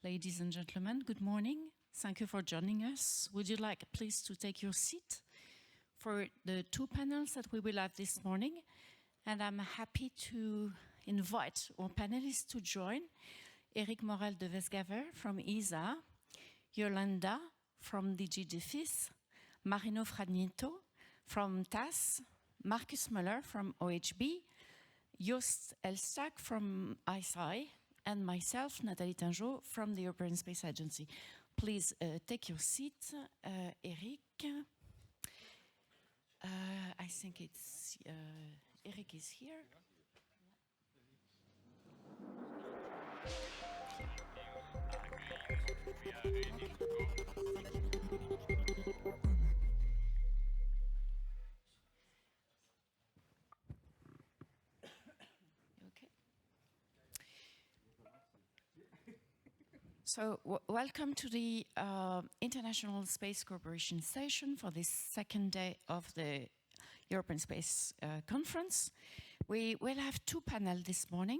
Ladies and gentlemen, good morning. Thank you for joining us. Would you like, please, to take your seat for the two panels that we will have this morning? And I'm happy to invite our panelists to join. Morel de Westgaver from Iceye, Jolanda from DEFIS, Marino Fragnito from Thales, Markus Möller from OHB, Joost Elstak from Iceye, and myself, Nathalie Tinjod, from the European Space Agency. Please take your seat, Eric. I think it's Eric is here. So, welcome to the International Space Cooperation session for this second day of the European Space Conference. We will have two panels this morning,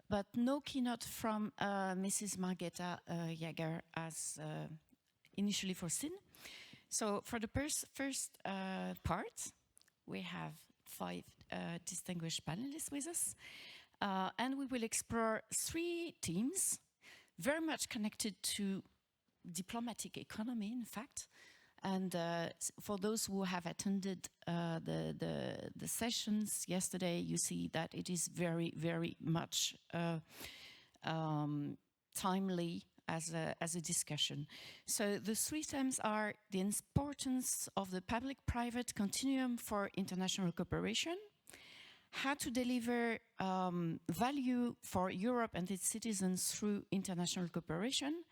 but no keynote from Mrs. Margrethe Jager as initially foreseen. So, for the first part, we have 5 distinguished panelists with us, and we will explore 3 themes very much connected to diplomatic economy, in fact. And for those who have attended the sessions yesterday, you see that it is very, very much timely as a discussion. So the 3 themes are the importance of the public-private continuum for international cooperation, how to deliver value for Europe and its citizens through international cooperation,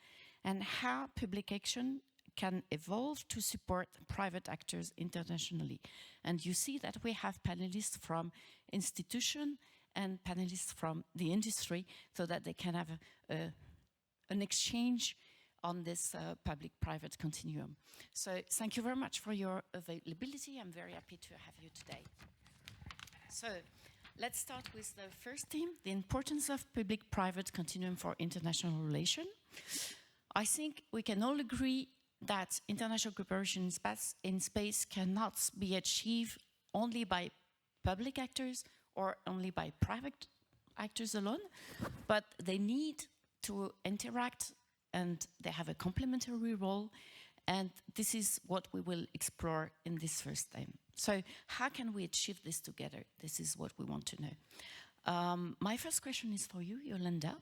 and how public action can evolve to support private actors internationally. And you see that we have panelists from institution and panelists from the industry so that they can have an exchange on this public-private continuum. So thank you very much for your availability. I'm very happy to have you today. So let's start with the first theme, the importance of public-private continuum for international relations. I think we can all agree that international cooperation in space cannot be achieved only by public actors or only by private actors alone, but they need to interact and they have a complementary role, and this is what we will explore in this first theme. So how can we achieve this together? This is what we want to know. My first question is for you, Jolanda.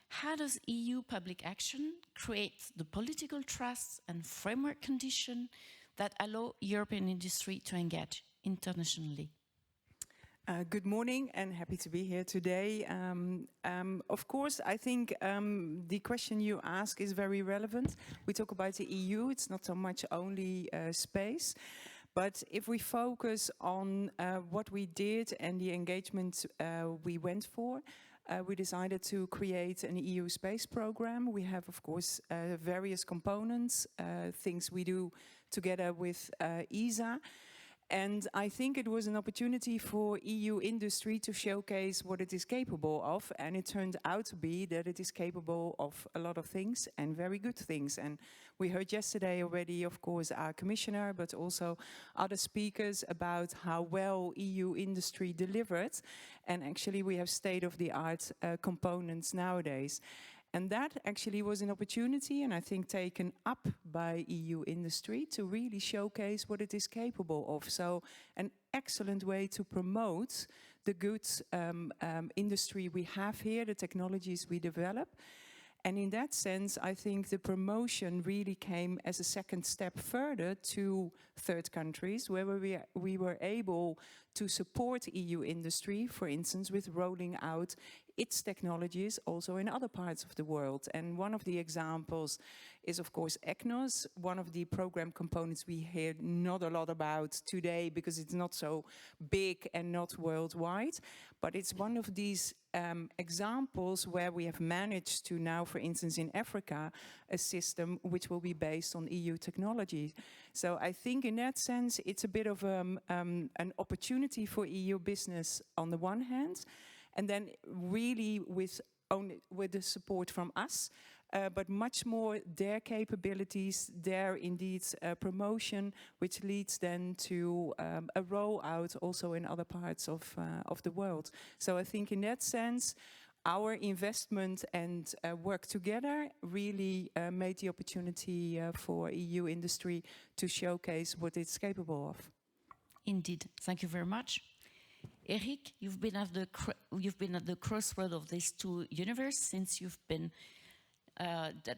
How does EU public action create the political trust and framework condition that allow European industry to engage internationally? Good morning and happy to be here today. Of course, I think the question you ask is very relevant. We talk about the EU, it's not so much only space. But if we focus on what we did and the engagement we went for, we decided to create an EU space program. We have, of course, various components, things we do together with Iceye. And I think it was an opportunity for EU industry to showcase what it is capable of. And it turned out to be that it is capable of a lot of things and very good things. And we heard yesterday already, of course, our commissioner, but also other speakers about how well EU industry delivered. And actually we have state-of-the-art components nowadays. And that actually was an opportunity, and I think taken up by EU industry, to really showcase what it is capable of. So an excellent way to promote the good industry we have here, the technologies we develop. And in that sense, I think the promotion really came as a second step further to third countries, where we were able to support EU industry, for instance, with rolling out its technologies also in other parts of the world. And one of the examples is, of course, EGNOS, one of the program components we hear not a lot about today because it's not so big and not worldwide. But it's one of these examples where we have managed to now, for instance, in Africa, a system which will be based on EU technology. So I think in that sense, it's a bit of an opportunity for EU business on the one hand, and then really with the support from us, but much more their capabilities, their indeed promotion, which leads then to a rollout also in other parts of the world. So I think in that sense, our investment and work together really made the opportunity for EU industry to showcase what it's capable of. Indeed, thank you very much. Eric, you've been at the crossroad of these two universes since you've been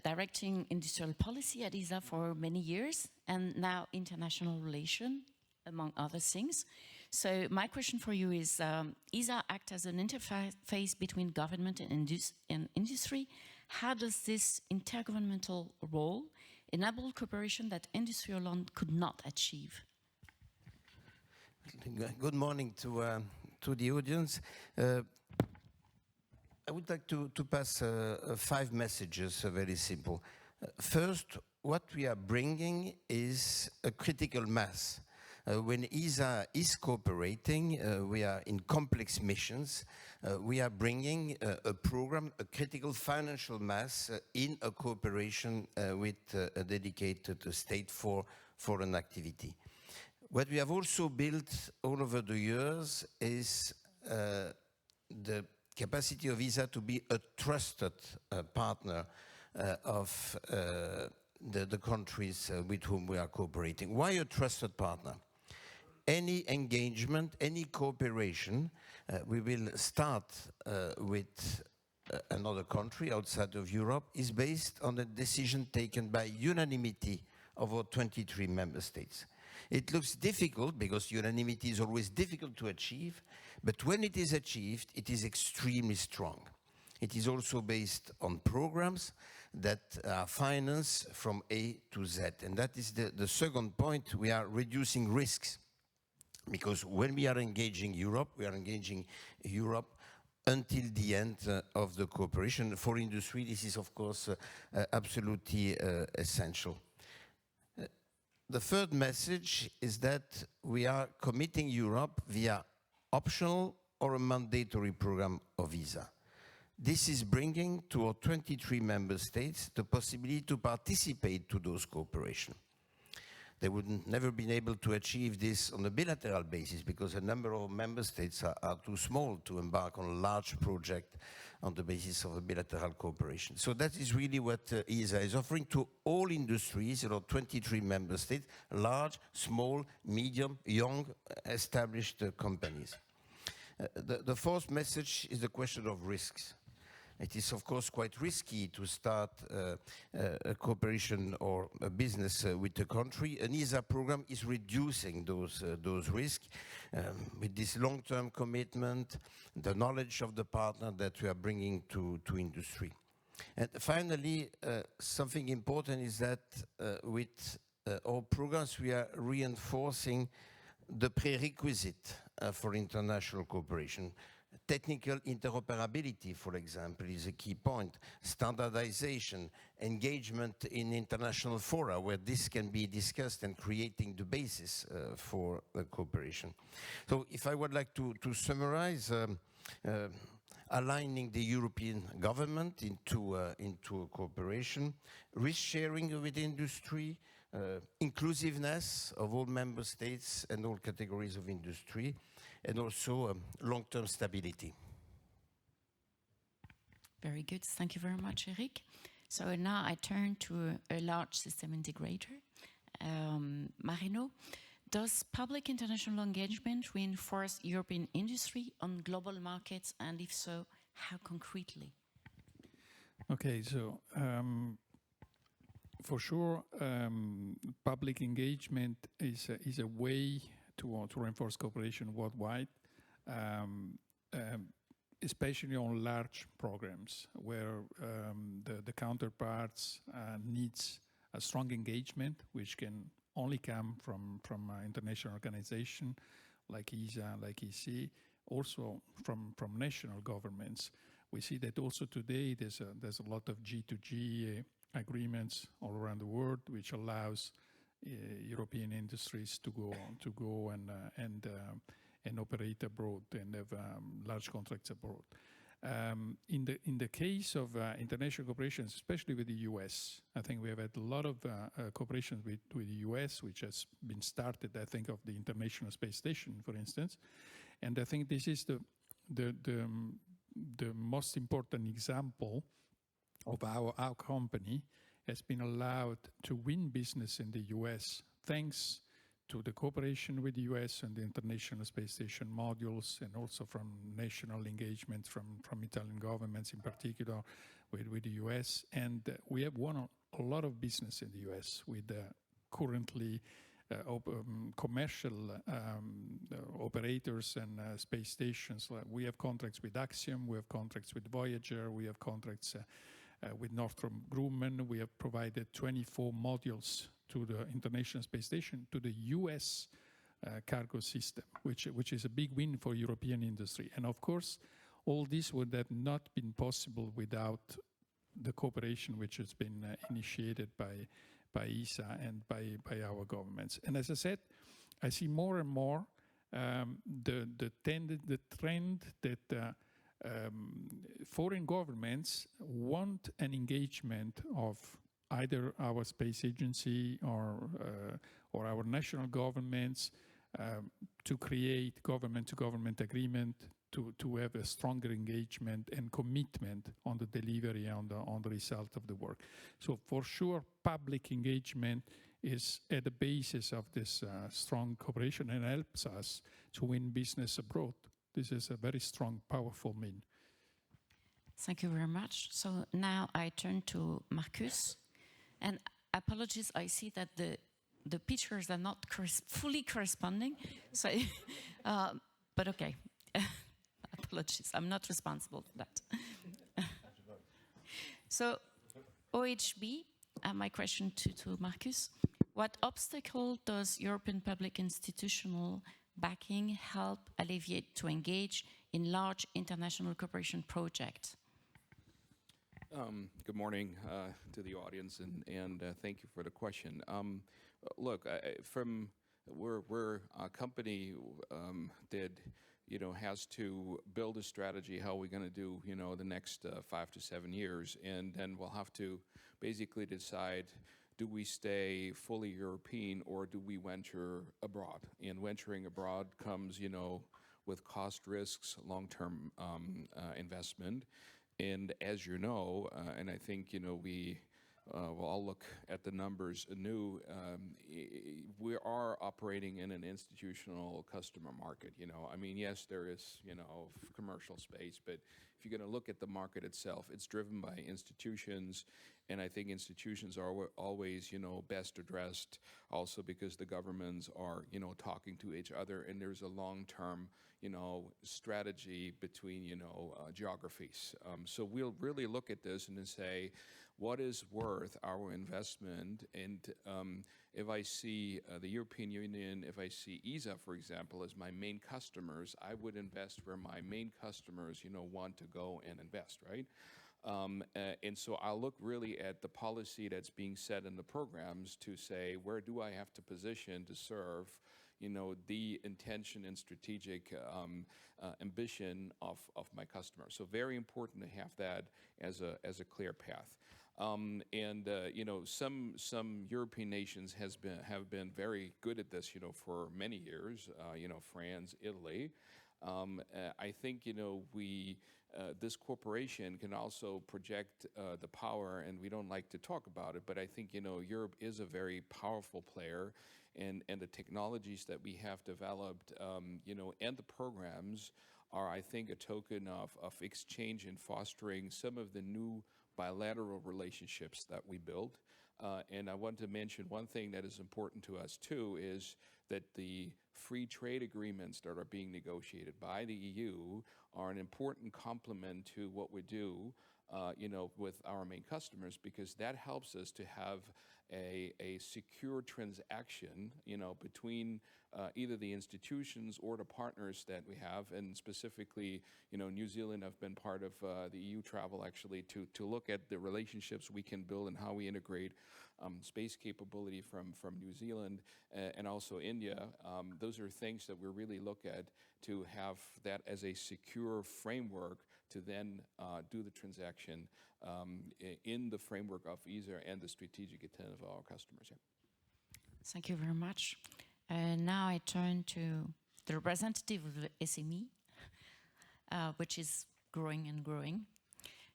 directing industrial policy at ESA for many years, and now international relations, among other things. So my question for you is, ESA acts as an interface between government and industry. How does this intergovernmental role enable cooperation that industry alone could not achieve? Good morning to the audience. I would like to pass 5 messages, very simple. First, what we are bringing is a critical mass. When ESA is cooperating, we are in complex missions. We are bringing a program, a critical financial mass in a cooperation with a dedicated state for foreign activity. What we have also built all over the years is the capacity of ESA to be a trusted partner of the countries with whom we are cooperating. Why a trusted partner? Any engagement, any cooperation, we will start with another country outside of Europe, is based on a decision taken by unanimity of our 23 member states. It looks difficult because unanimity is always difficult to achieve, but when it is achieved, it is extremely strong. It is also based on programs that are financed from A to Z. And that is the second point. We are reducing risks. Because when we are engaging Europe, we are engaging Europe until the end of the cooperation. For industry, this is, of course, absolutely essential. The third message is that we are committing Europe via optional or a mandatory program of ESA. This is bringing to our 23 member states the possibility to participate to those cooperation. They would never been able to achieve this on a bilateral basis because a number of member states are too small to embark on a large project on the basis of a bilateral cooperation. So that is really what ESA is offering to all industries, 23 member states, large, small, medium, young, established companies. The fourth message is the question of risks. It is, of course, quite risky to start a cooperation or a business with a country. An ESA program is reducing those risks with this long-term commitment, the knowledge of the partner that we are bringing to industry. And finally, something important is that with our programs, we are reinforcing the prerequisite for international cooperation. Technical interoperability, for example, is a key point. Standardization, engagement in international fora where this can be discussed and creating the basis for cooperation. So if I would like to summarize, aligning the European government into a cooperation, risk sharing with industry, inclusiveness of all member states and all categories of industry, and also long-term stability. Very good. Thank you very much, Eric. So now I turn to a large system integrator. Marino, does public international engagement reinforce European industry on global markets, and if so, how concretely? Okay, so for sure, public engagement is a way to reinforce cooperation worldwide, especially on large programs where the counterparts needs a strong engagement, which can only come from international organization like ESA, like Iceye, also from national governments. We see that also today there's a lot of G2G agreements all around the world, which allows European industries to go and operate abroad and have large contracts abroad. In the case of international cooperations, especially with the US, I think we have had a lot of cooperation with the US, which has been started, I think, of the International Space Station, for instance. And I think this is the most important example of how our company has been allowed to win business in the US thanks to the cooperation with the US and the International Space Station modules, and also from national engagement from Italian governments in particular with the US. And we have won a lot of business in the US with currently commercial operators and space stations. We have contracts with Axiom, we have contracts with Voyager, we have contracts with Northrop Grumman. We have provided 24 modules to the International Space Station, to the US cargo system, which is a big win for European industry. And of course, all this would have not been possible without the cooperation which has been initiated by Iceye and by our governments. And as I said, I see more and more the trend that foreign governments want an engagement of either our space agency or our national governments to create government-to-government agreement, to have a stronger engagement and commitment on the delivery, on the result of the work. So for sure, public engagement is at the basis of this strong cooperation and helps us to win business abroad. This is a very strong, powerful mean. Thank you very much. So now I turn to Markus. And apologies, I see that the pictures are not fully corresponding. So, but okay. Apologies, I'm not responsible for that. So, OHB, my question to Markus. What obstacle does European public institutional backing help alleviate to engage in large international cooperation projects? Good morning to the audience, and thank you for the question. Look, we're a company that has to build a strategy how we're going to do the next 5 to 7 years, and then we'll have to basically decide: do we stay fully European or do we venture abroad? And venturing abroad comes, with cost risks, long-term investment. And as you know, and I think, we will all look at the numbers anew, we are operating in an institutional customer market. I mean, yes, there is, commercial space, but if you're going to look at the market itself, it's driven by institutions. And I think institutions are always, best addressed also because the governments are, talking to each other, and there's a long-term, strategy between, geographies. So we'll really look at this and then say, what is worth our investment? And if I see the European Union, if I see Iceye, for example, as my main customers, I would invest where my main customers, want to go and invest, right? And so I'll look really at the policy that's being set in the programs to say, where do I have to position to serve, the intention and strategic ambition of my customer. So very important to have that as a clear path. Some European nations have been very good at this, for many years. France, Italy. I think this corporation can also project the power, and we don't like to talk about it, but I think Europe is a very powerful player, and the technologies that we have developed, and the programs are, I think, a token of exchange and fostering some of the new bilateral relationships that we build. And I want to mention one thing that is important to us too, is that the free trade agreements that are being negotiated by the EU are an important complement to what we do, with our main customers, because that helps us to have a secure transaction, between either the institutions or the partners that we have, and specifically, New Zealand have been part of the EU travel actually to look at the relationships we can build and how we integrate space capability from New Zealand and also India. Those are things that we really look at to have that as a secure framework to then do the transaction in the framework of ESA and the strategic intent of our customers. Yeah. Thank you very much. Now I turn to the representative of the SME, which is growing and growing.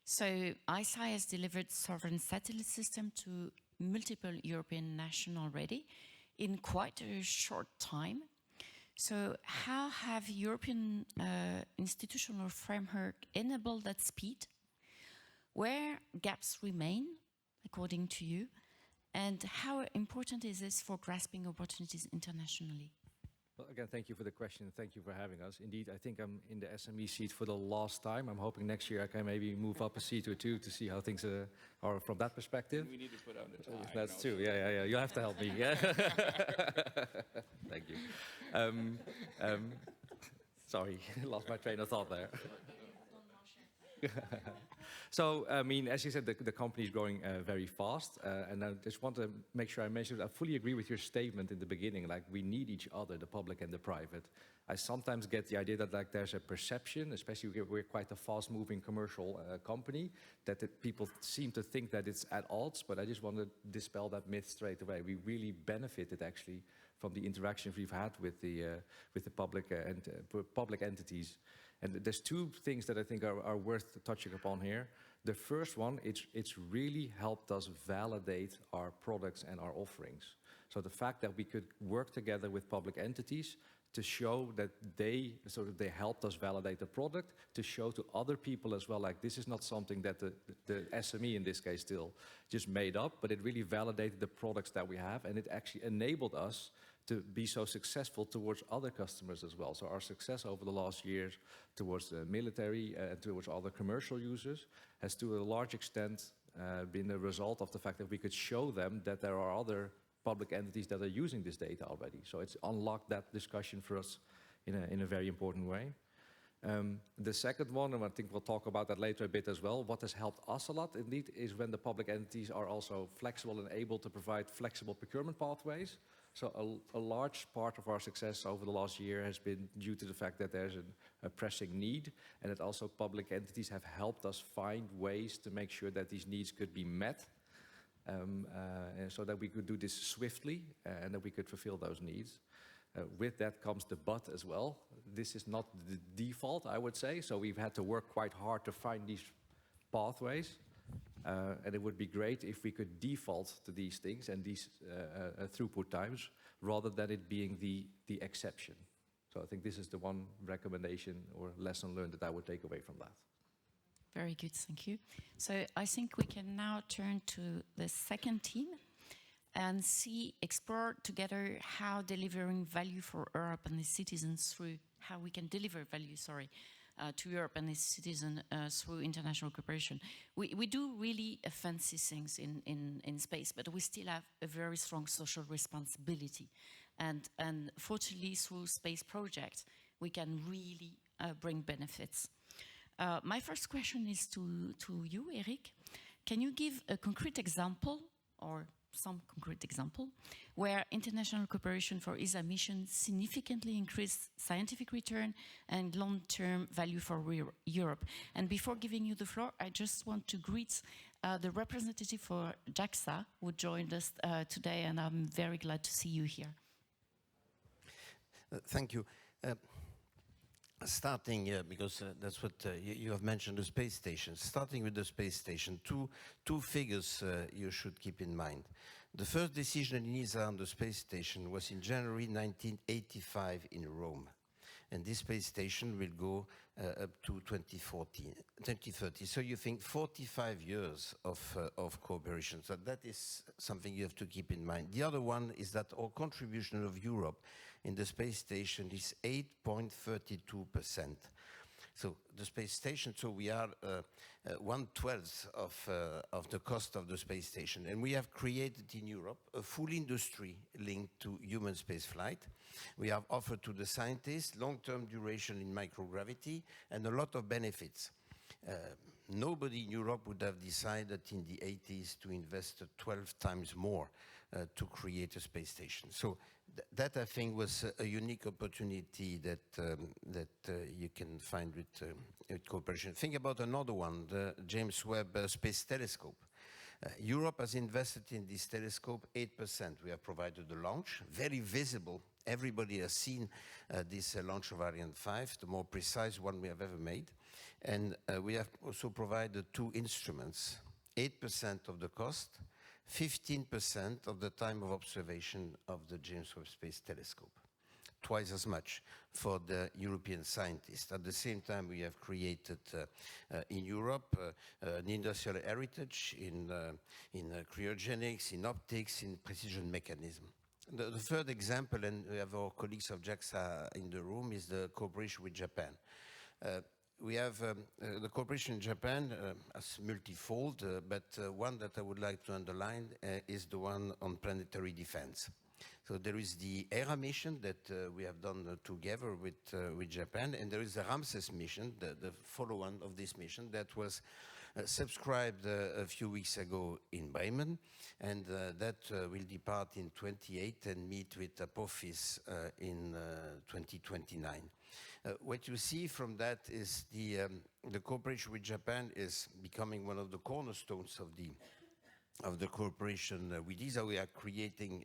So Iceye has delivered sovereign satellite system to multiple European nations already in quite a short time. So how have European institutional framework enabled that speed? Where gaps remain, according to you? And how important is this for grasping opportunities internationally? Well, again, thank you for the question. Thank you for having us. Indeed, I think I'm in the SME seat for the last time. I'm hoping next year I can maybe move up a seat or two to see how things are from that perspective. We need to put on the tie. That's true. Yeah. You'll have to help me. Yeah. Thank you. Sorry, lost my train of thought there. So, I mean, as you said, the company is growing very fast. And I just want to make sure I mention that I fully agree with your statement in the beginning, like we need each other, the public and the private. I sometimes get the idea that like there's a perception, especially we're quite a fast-moving commercial company, that people seem to think that it's at odds, but I just want to dispel that myth straight away. We really benefited actually from the interactions we've had with the public and public entities. And there's two things that I think are worth touching upon here. The first one, it's really helped us validate our products and our offerings. So the fact that we could work together with public entities to show that they helped us validate the product, to show to other people as well, like this is not something that the SME in this case still just made up, but it really validated the products that we have, and it actually enabled us to be so successful towards other customers as well. So our success over the last years towards the military and towards other commercial users has to a large extent been a result of the fact that we could show them that there are other public entities that are using this data already. So it's unlocked that discussion for us in a very important way. The second one, and I think we'll talk about that later a bit as well, what has helped us a lot indeed is when the public entities are also flexible and able to provide flexible procurement pathways. So a large part of our success over the last year has been due to the fact that there's a pressing need, and that also public entities have helped us find ways to make sure that these needs could be met, and so that we could do this swiftly and that we could fulfill those needs. With that comes the but as well. This is not the default, I would say, so we've had to work quite hard to find these pathways. And it would be great if we could default to these things and these throughput times rather than it being the exception. So I think this is the one recommendation or lesson learned that I would take away from that. Very good, thank you. So I think we can now turn to the second team and explore together how delivering value for Europe and its citizens through how we can deliver value, to Europe and its citizens through international cooperation. We do really fancy things in space, but we still have a very strong social responsibility. And fortunately, through space projects, we can really bring benefits. My first question is to you, Eric. Can you give a concrete example or some concrete example where international cooperation for ESA mission significantly increased scientific return and long-term value for Europe? And before giving you the floor, I just want to greet the representative for JAXA who joined us today, and I'm very glad to see you here. Thank you. Starting, because that's what you have mentioned, the space station. Starting with the space station, two figures you should keep in mind. The first decision in ESA on the space station was in January 1985 in Rome. And this space station will go up to 2030. So you think 45 years of cooperation. So that is something you have to keep in mind. The other one is that our contribution of Europe in the space station is 8.32%. So the space station, so we are 1/12 of the cost of the space station. And we have created in Europe a full industry linked to human space flight. We have offered to the scientists long-term duration in microgravity and a lot of benefits. Nobody in Europe would have decided in the 80s to invest 12 times more to create a space station. So that I think was a unique opportunity that you can find with cooperation. Think about another one, the James Webb Space Telescope. Europe has invested in this telescope 8%. We have provided the launch, very visible. Everybody has seen this launch of Ariane 5, the more precise one we have ever made. And we have also provided 2 instruments, 8% of the cost, 15% of the time of observation of the James Webb Space Telescope. Twice as much for the European scientists. At the same time, we have created in Europe an industrial heritage in cryogenics, in optics, in precision mechanism. The third example, and we have our colleagues of JAXA in the room, is the cooperation with Japan. We have the cooperation in Japan as multifold, but one that I would like to underline is the one on planetary defense. So there is the ERA mission that we have done together with Japan, and there is the Ramses mission, the follow-on of this mission that was subscribed a few weeks ago in Bremen, and that will depart in 28 and meet with Apophis in 2029. What you see from that is the cooperation with Japan is becoming one of the cornerstones of the cooperation with ESA. We are creating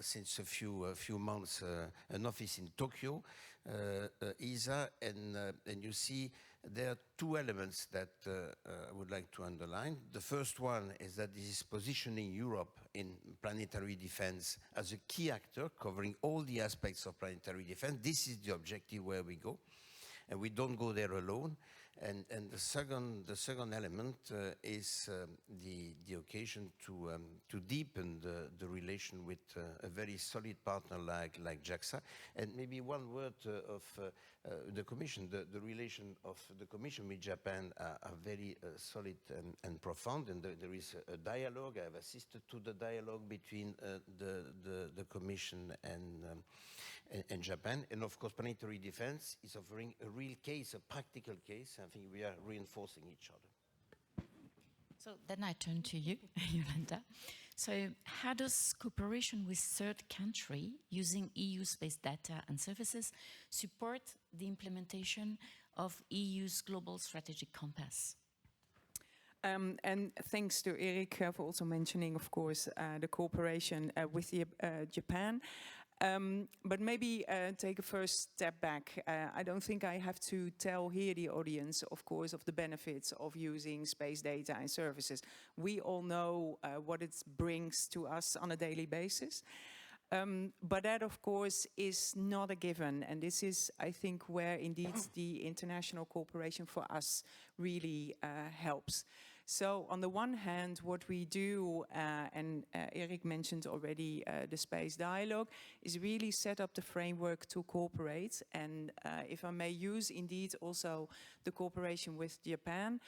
since a few months an office in Tokyo, ESA, and you see there are 2 elements that I would like to underline. The first one is that this is positioning Europe in planetary defense as a key actor, covering all the aspects of planetary defense. This is the objective where we go, and we don't go there alone. And the second element is the occasion to deepen the relation with a very solid partner like JAXA. And maybe one word of the Commission. The relation of the Commission with Japan are very solid and profound, and there is a dialogue. I have assisted to the dialogue between the Commission and Japan. And of course, planetary defense is offering a real case, a practical case. I think we are reinforcing each other. So then I turn to you, Jolanda. So how does cooperation with third country using EU space data and services support the implementation of EU's global strategic compass? And thanks to Erik for also mentioning, of course, the cooperation with Japan. But maybe take a first step back. I don't think I have to tell here the audience, of course, of the benefits of using space data and services. We all know what it brings to us on a daily basis. But that, of course, is not a given. And this is, I think, where indeed the international cooperation for us really helps. So on the one hand, what we do, and Erik mentioned already the space dialogue, is really set up the framework to cooperate. And if I may use indeed also the cooperation with Japan,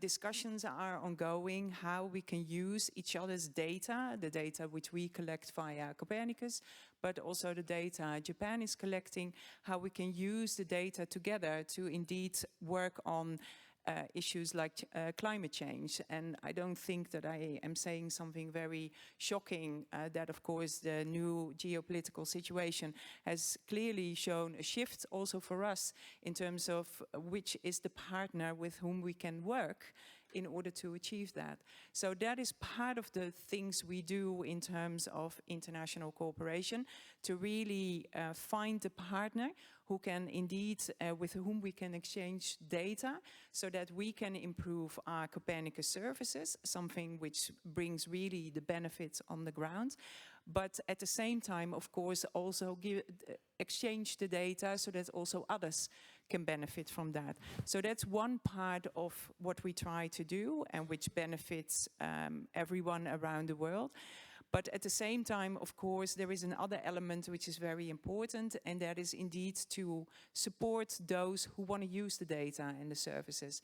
discussions are ongoing how we can use each other's data, the data which we collect via Copernicus, but also the data Japan is collecting, how we can use the data together to indeed work on issues like climate change. And I don't think that I am saying something very shocking, that of course the new geopolitical situation has clearly shown a shift also for us in terms of which is the partner with whom we can work in order to achieve that. So that is part of the things we do in terms of international cooperation, to really find the partner who can indeed, with whom we can exchange data so that we can improve our Copernicus services, something which brings really the benefits on the ground. But at the same time, of course, also exchange the data so that also others can benefit from that. So that's one part of what we try to do and which benefits everyone around the world. But at the same time, of course, there is another element which is very important, and that is indeed to support those who want to use the data and the services.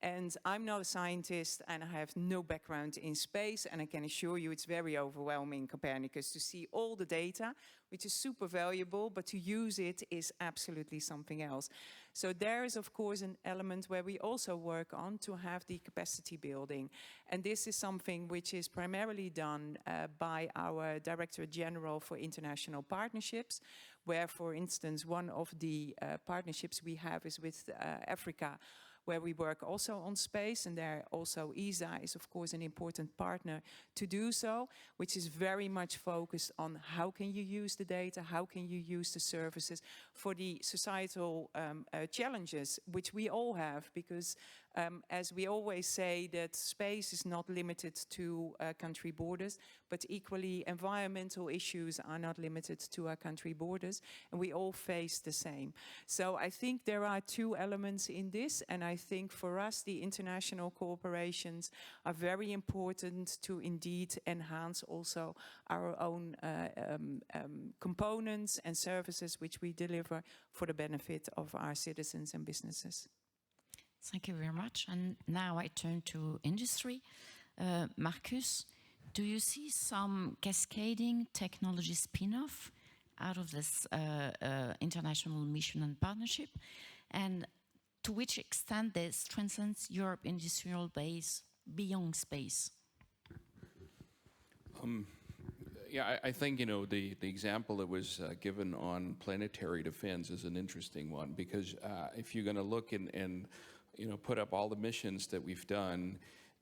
And I'm not a scientist and I have no background in space, and I can assure you it's very overwhelming, Copernicus, to see all the data, which is super valuable, but to use it is absolutely something else. So there is, of course, an element where we also work on to have the capacity building. And this is something which is primarily done by our Directorate General for International Partnerships, where, for instance, one of the partnerships we have is with Africa, where we work also on space, and there also Iceye is of course an important partner to do so, which is very much focused on how can you use the data, how can you use the services for the societal challenges which we all have, because as we always say, that space is not limited to country borders, but equally environmental issues are not limited to our country borders, and we all face the same. So I think there are two elements in this, and I think for us the international cooperations are very important to indeed enhance also our own components and services which we deliver for the benefit of our citizens and businesses. Thank you very much. And now I turn to industry. Markus, do you see some cascading technology spin-off out of this international mission and partnership? And to which extent this strengthens Europe's industrial base beyond space? Yeah, I think, you know, the example that was given on planetary defense is an interesting one, because if you're going to look and you know, put up all the missions that we've done,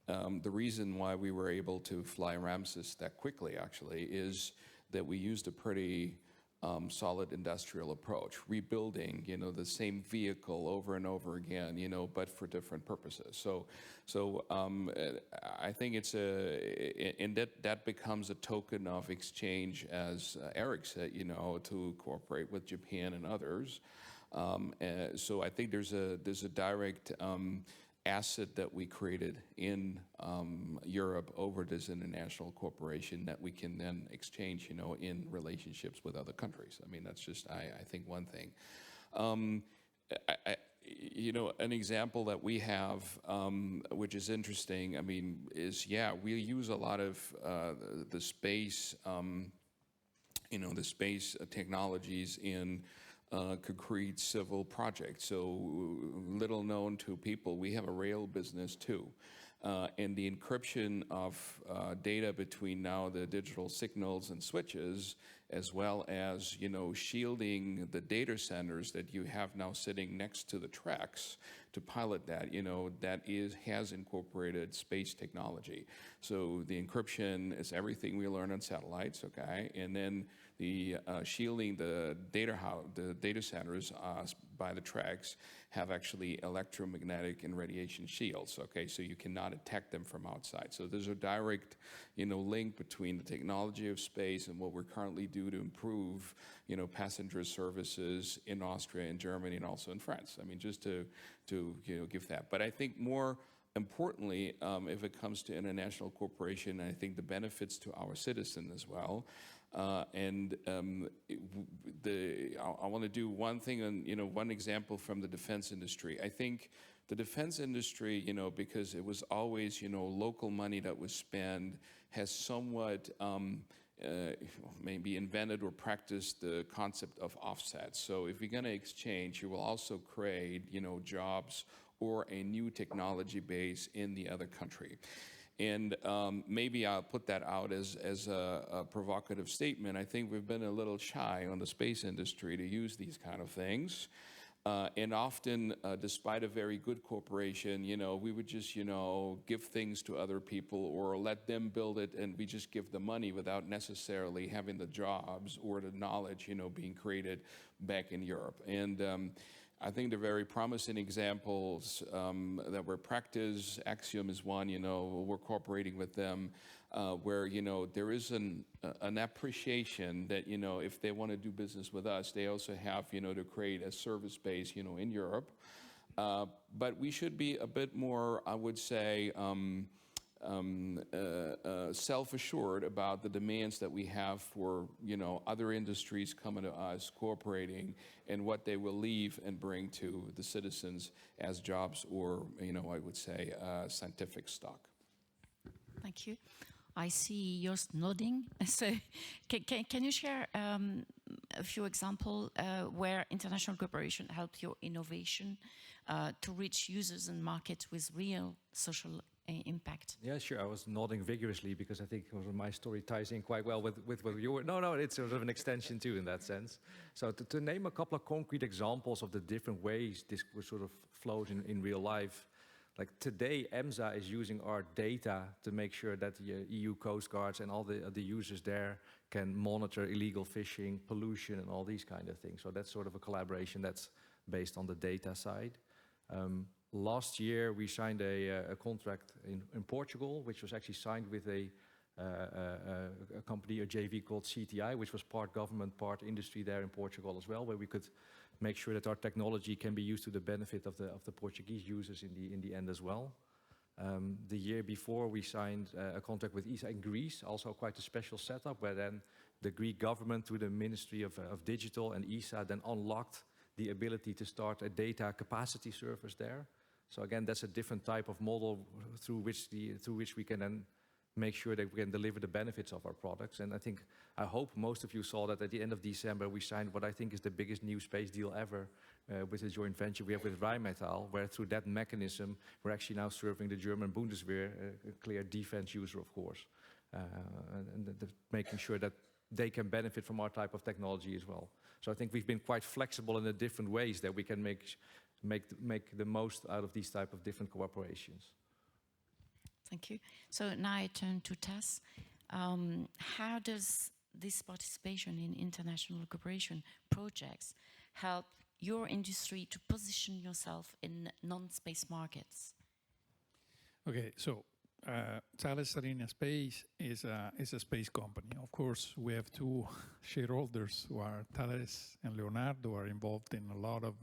the reason why we were able to fly Ramses that quickly, actually, is that we used a pretty solid industrial approach, rebuilding, you know, the same vehicle over and over again, you know, but for different purposes. So I think it's and that becomes a token of exchange, as Eric said, you know, to cooperate with Japan and others. So I think there's a direct asset that we created in Europe over this international corporation that we can then exchange, you know, in relationships with other countries. I mean, that's just, I think, one thing. You know, an example that we have, which is interesting, I mean, is, yeah, we use a lot of the space, you know, the space technologies in concrete civil projects. So little known to people, we have a rail business too. And the encryption of data between now the digital signals and switches, as well as, you know, shielding the data centers that you have now sitting next to the tracks to pilot that, you know, that has incorporated space technology. So the encryption is everything we learn on satellites, okay? And then the shielding the data centers by the tracks have actually electromagnetic and radiation shields, okay? So you cannot attack them from outside. So there's a direct, you know, link between the technology of space and what we're currently do to improve, you know, passenger services in Austria and Germany and also in France. I mean, just to you know, give that. But I think more importantly, if it comes to international cooperation, I think the benefits to our citizens as well. I want to do one thing on, you know, one example from the defense industry. I think the defense industry, you know, because it was always, you know, local money that was spent, has somewhat maybe invented or practiced the concept of offsets. So if you're going to exchange, you will also create, you know, jobs or a new technology base in the other country. And maybe I'll put that out as a provocative statement. I think we've been a little shy on the space industry to use these kind of things. And often, despite a very good corporation, you know, we would just, you know, give things to other people or let them build it, and we just give the money without necessarily having the jobs or the knowledge, you know, being created back in Europe. And I think they're very promising examples that were practiced. Axiom is one, you know, we're cooperating with them, where, you know, there is an appreciation that, you know, if they want to do business with us, they also have, you know, to create a service base, you know, in Europe. But we should be a bit more, I would say, self-assured about the demands that we have for, other industries coming to us, cooperating, and what they will leave and bring to the citizens as jobs or, I would say, scientific stock. Thank you. I see Joost nodding. So can you share a few examples where international cooperation helped your innovation to reach users and markets with real social impact? Yeah, sure. I was nodding vigorously because I think my story ties in quite well with what you were. No, it's sort of an extension too in that sense. So to name a couple of concrete examples of the different ways this sort of flows in real life. Like today, EMSA is using our data to make sure that the EU Coast Guards and all the users there can monitor illegal fishing, pollution, and all these kind of things. So that's sort of a collaboration that's based on the data side. Last year, we signed a contract in Portugal, which was actually signed with a company, a JV called CTI, which was part government, part industry there in Portugal as well, where we could make sure that our technology can be used to the benefit of the Portuguese users in the end as well. The year before, we signed a contract with Iceye in Greece, also quite a special setup, where then the Greek government, through the Ministry of Digital and Iceye, then unlocked the ability to start a data capacity service there. So again, that's a different type of model through which we can then make sure that we can deliver the benefits of our products. And I hope most of you saw that at the end of December, we signed what I think is the biggest new space deal ever with a joint venture we have with Rheinmetall, where through that mechanism, we're actually now serving the German Bundeswehr, a clear defense user, of course, and making sure that they can benefit from our type of technology as well. So I think we've been quite flexible in the different ways that we can make the most out of these type of different cooperations. Thank you. So now I turn to Thales. How does this participation in international cooperation projects help your industry to position yourself in non-space markets? Okay, so Thales Alenia Space is a space company. Of course, we have two shareholders who are Thales and Leonardo, who are involved in a lot of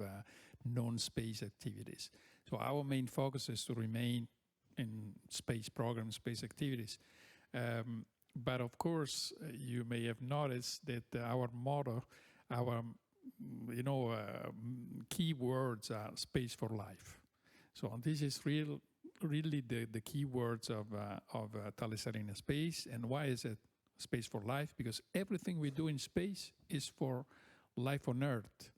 non-space activities. So our main focus is to remain in space programs, space activities. But of course, you may have noticed that our motto, our key words are space for life. So this is really the key words of Thales Alenia Space. And why is it space for life? Because everything we do in space is for life on Earth.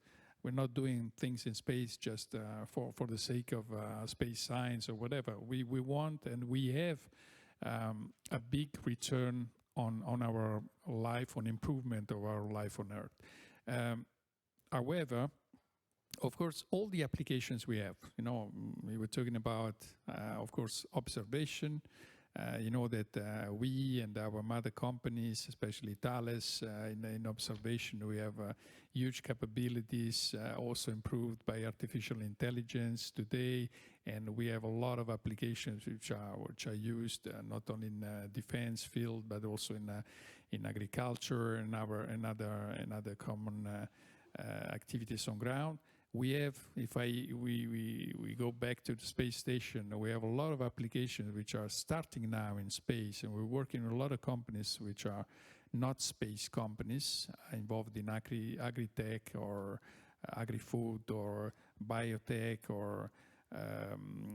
We're not doing things in space just for the sake of space science or whatever. We want and we have a big return on our life, on improvement of our life on Earth. However, of course, all the applications we have, we were talking about, of course, observation. That we and our mother companies, especially Thales, in observation, we have huge capabilities, also improved by artificial intelligence today, and we have a lot of applications which are used not only in defense field but also in agriculture and other common activities on ground. We have, we go back to the space station, we have a lot of applications which are starting now in space, and we're working with a lot of companies which are not space companies, involved in agri-tech or agri-food or biotech or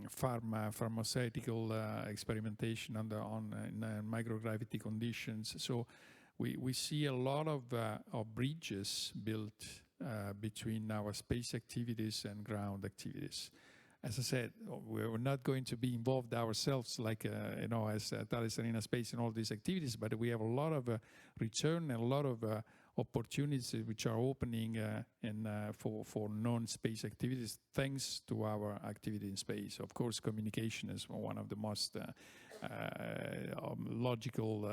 pharmaceutical experimentation in microgravity conditions. So we see a lot of bridges built between our space activities and ground activities. As I said, we're not going to be involved ourselves like, as Thales Alenia Space in all these activities, but we have a lot of return and a lot of opportunities which are opening for non-space activities thanks to our activity in space. Of course, communication is one of the most logical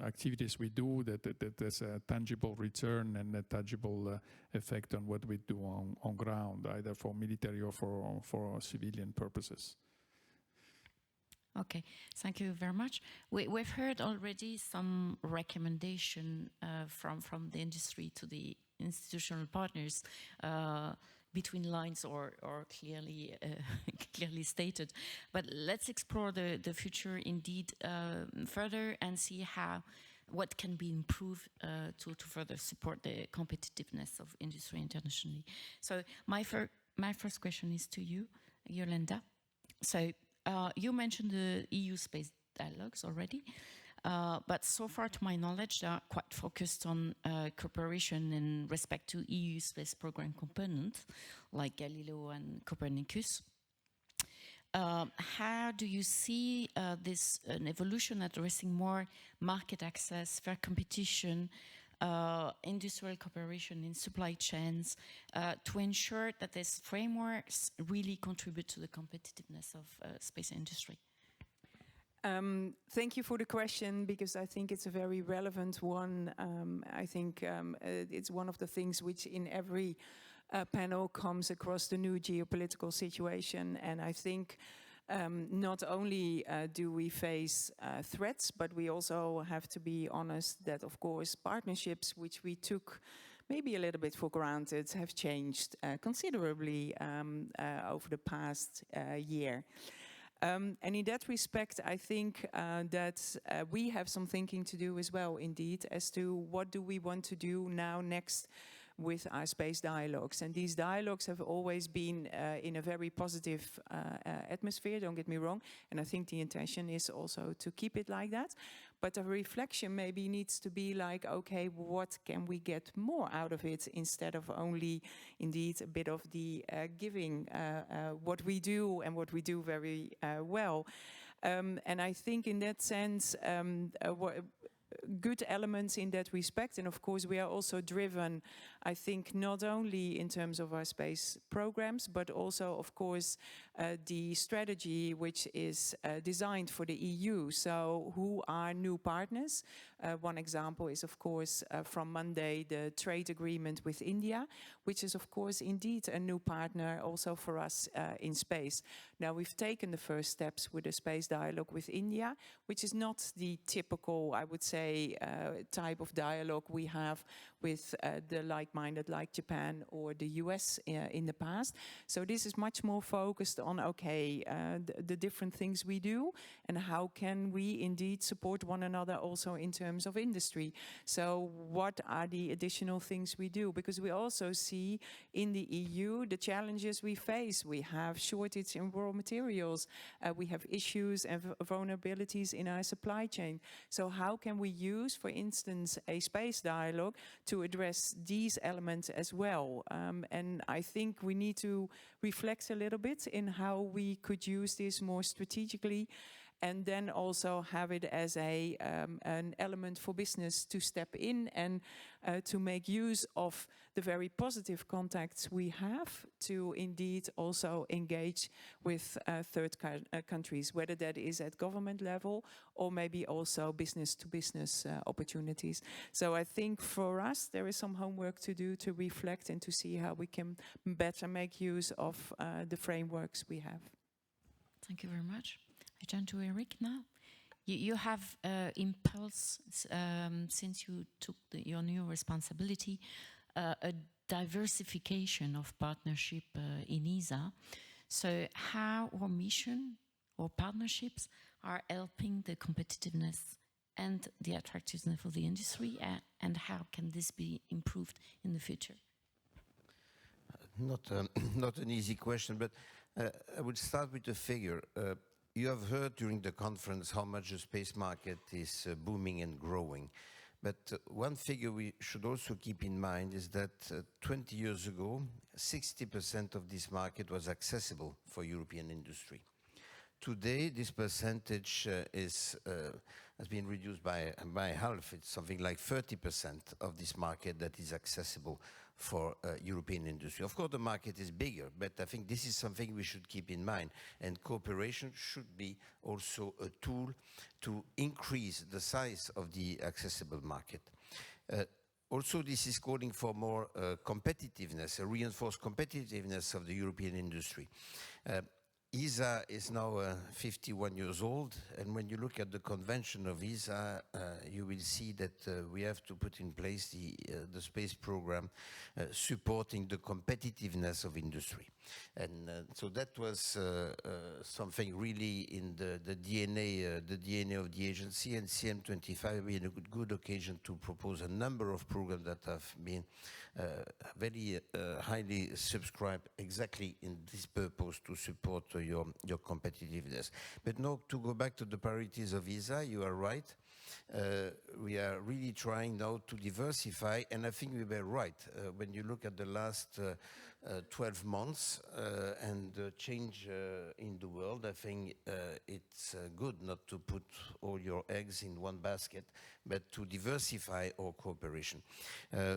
activities we do that there's a tangible return and a tangible effect on what we do on ground, either for military or for civilian purposes. Okay, thank you very much. We've heard already some recommendation from the industry to the institutional partners between lines or clearly clearly stated. But let's explore the future indeed further and see what can be improved to further support the competitiveness of industry internationally. So my first question is to you, Jolanda. So you mentioned the EU space dialogues already, but so far to my knowledge, they are quite focused on cooperation in respect to EU space program components like Galileo and Copernicus. How do you see this an evolution addressing more market access, fair competition, industrial cooperation in supply chains to ensure that these frameworks really contribute to the competitiveness of space industry? Thank you for the question, because I think it's a very relevant one. I think it's one of the things which in every panel comes across the new geopolitical situation. And I think not only do we face threats, but we also have to be honest that, of course, partnerships which we took maybe a little bit for granted have changed considerably over the past year. And in that respect, I think that we have some thinking to do as well, indeed, as to what do we want to do now next with our space dialogues. And these dialogues have always been in a very positive atmosphere, don't get me wrong. And I think the intention is also to keep it like that. But the reflection maybe needs to be like, okay, what can we get more out of it instead of only, indeed, a bit of the giving what we do and what we do very well. And I think in that sense, good elements in that respect. And of course, we are also driven, I think, not only in terms of our space programs, but also, of course, the strategy which is designed for the EU. So who are new partners? One example is, of course, from Monday, the trade agreement with India, which is, of course, indeed a new partner also for us in space. Now, we've taken the first steps with the space dialogue with India, which is not the typical, I would say, type of dialogue we have with the like-minded, like Japan or the US in the past. So this is much more focused on, okay, the different things we do and how can we indeed support one another also in terms of industry. So what are the additional things we do? Because we also see in the EU the challenges we face. We have shortage in raw materials. We have issues and vulnerabilities in our supply chain. So how can we use, for instance, a space dialogue to address these elements as well? And I think we need to reflect a little bit in how we could use this more strategically, and then also have it as an element for business to step in and to make use of the very positive contacts we have to indeed also engage with third countries, whether that is at government level or maybe also business-to-business opportunities. So I think for us there is some homework to do to reflect and to see how we can better make use of the frameworks we have. Thank you very much. I turn to Eric now. You have impulse since you took your new responsibility, a diversification of partnership in ESA. So how our mission or partnerships are helping the competitiveness and the attractiveness of the industry, and how can this be improved in the future? Not an easy question, but I would start with a figure. You have heard during the conference how much the space market is booming and growing. But one figure we should also keep in mind is that 20 years ago, 60% of this market was accessible for European industry. Today, this percentage has been reduced by half. It's something like 30% of this market that is accessible for European industry. Of course, the market is bigger, but I think this is something we should keep in mind. And cooperation should be also a tool to increase the size of the accessible market. Also, this is calling for more competitiveness, a reinforced competitiveness of the European industry. ESA is now 51 years old, and when you look at the convention of ESA, you will see that we have to put in place the space program supporting the competitiveness of industry. And so that was something really in the DNA of the agency, and CM25 being a good occasion to propose a number of programs that have been very highly subscribed exactly in this purpose to support your competitiveness. But now to go back to the priorities of ESA, you are right. We are really trying now to diversify, and I think we were right. When you look at the last 12 months and the change in the world, I think it's good not to put all your eggs in one basket, but to diversify our cooperation.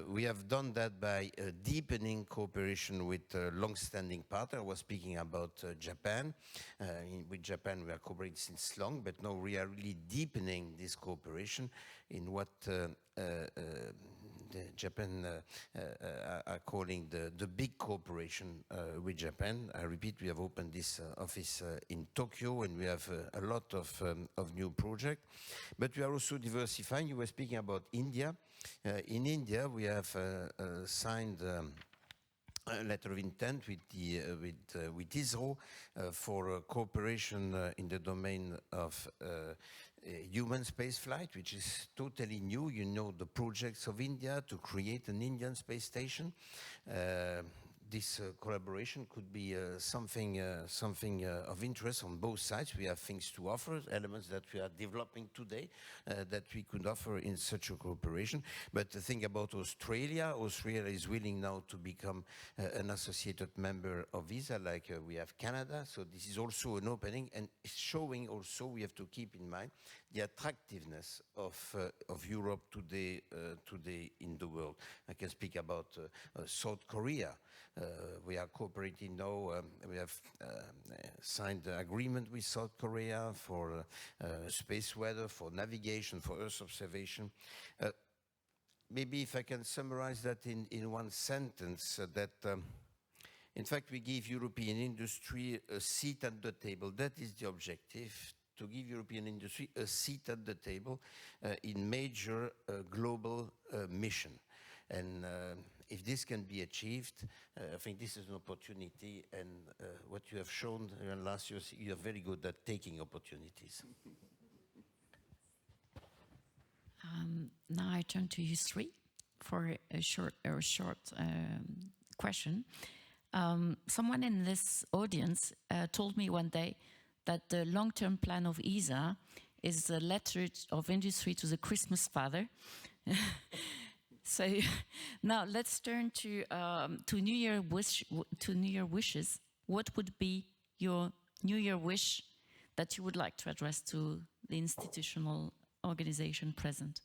We have done that by deepening cooperation with long-standing partners. I was speaking about Japan. With Japan, we are cooperating since long, but now we are really deepening this cooperation in what Japan are calling the big cooperation with Japan. I repeat, we have opened this office in Tokyo, and we have a lot of new projects. But we are also diversifying. You were speaking about India. In India, we have signed a letter of intent with ISRO for cooperation in the domain of human space flight, which is totally new. You know the projects of India to create an Indian space station. This collaboration could be something of interest on both sides. We have things to offer, elements that we are developing today that we could offer in such a cooperation. But the thing about Australia is willing now to become an associated member of ESA, like we have Canada. So this is also an opening, and it's showing also, we have to keep in mind the attractiveness of Europe today in the world. I can speak about South Korea. We are cooperating now. We have signed an agreement with South Korea for space weather, for navigation, for Earth observation. Maybe if I can summarize that in one sentence, that in fact we give European industry a seat at the table. That is the objective, to give European industry a seat at the table in major global mission. And if this can be achieved, I think this is an opportunity, and what you have shown last year, you are very good at taking opportunities. Now I turn to you three for a short question. Someone in this audience told me one day that the long-term plan of ESA is a letter of industry to the Christmas father. So now let's turn to New Year wishes. What would be your New Year wish that you would like to address to the institutional organization present?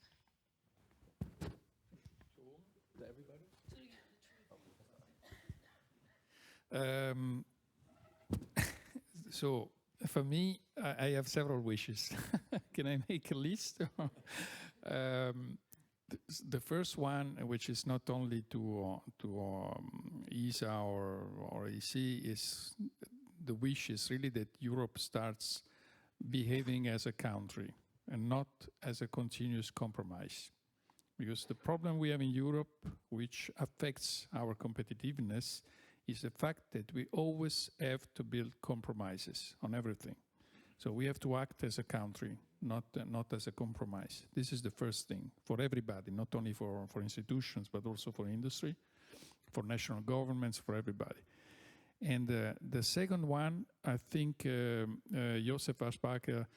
So for me, I have several wishes. Can I make a list? The first one, which is not only to ESA or EC, is the wish is really that Europe starts behaving as a country and not as a continuous compromise. Because the problem we have in Europe, which affects our competitiveness, is the fact that we always have to build compromises on everything. So we have to act as a country, not as a compromise. This is the first thing for everybody, not only for institutions, but also for industry, for national governments, for everybody. And the second one, I think Joseph Aspaker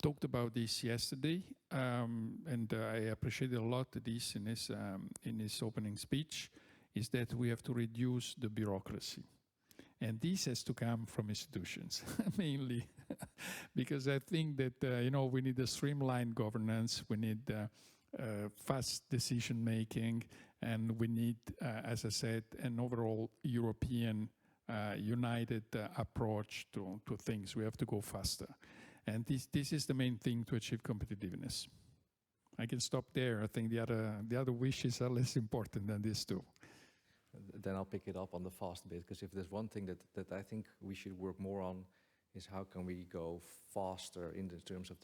talked about this yesterday, and I appreciated a lot this in his opening speech, is that we have to reduce the bureaucracy. And this has to come from institutions, mainly, because I think that, we need a streamlined governance, we need fast decision-making, and we need, as I said, an overall European united approach to things. We have to go faster. And this is the main thing to achieve competitiveness. I can stop there. I think the other wishes are less important than these two. then I'll pick it up on the fast bit, because if there's one thing that I think we should work more on is how can we go faster in the terms of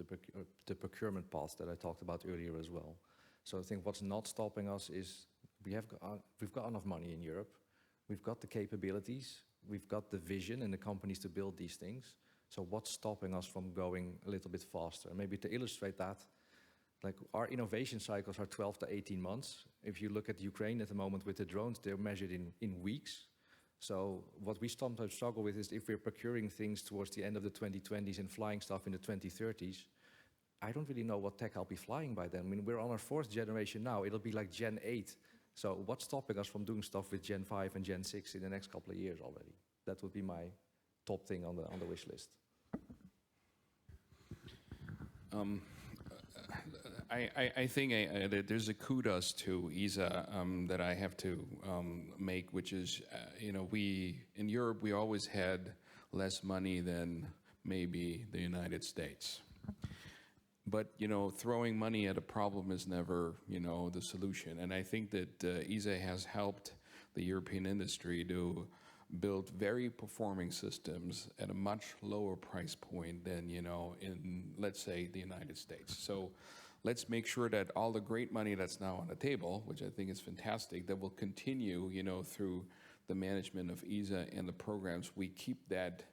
the procurement path that I talked about earlier as well. So I think what's not stopping us is we've got enough money in Europe, we've got the capabilities, we've got the vision and the companies to build these things. So what's stopping us from going a little bit faster? Maybe to illustrate that, like our innovation cycles are 12 to 18 months. If you look at Ukraine at the moment with the drones, they're measured in weeks. So what we sometimes struggle with is if we're procuring things towards the end of the 2020s and flying stuff in the 2030s, I don't really know what tech I'll be flying by then. I mean, we're on our 4th generation now. It'll be like Gen 8. So what's stopping us from doing stuff with Gen 5 and Gen 6 in the next couple of years already? That would be my top thing on the wish list. I think that there's a kudos to Iceye that I have to make, which is, we in Europe, we always had less money than maybe the United States. But, throwing money at a problem is never, the solution. And I think that Iceye has helped the European industry to build very performing systems at a much lower price point than, in, let's say, the United States. So let's make sure that all the great money that's now on the table, which I think is fantastic, that will continue, through the management of Iceye and the programs, we keep that,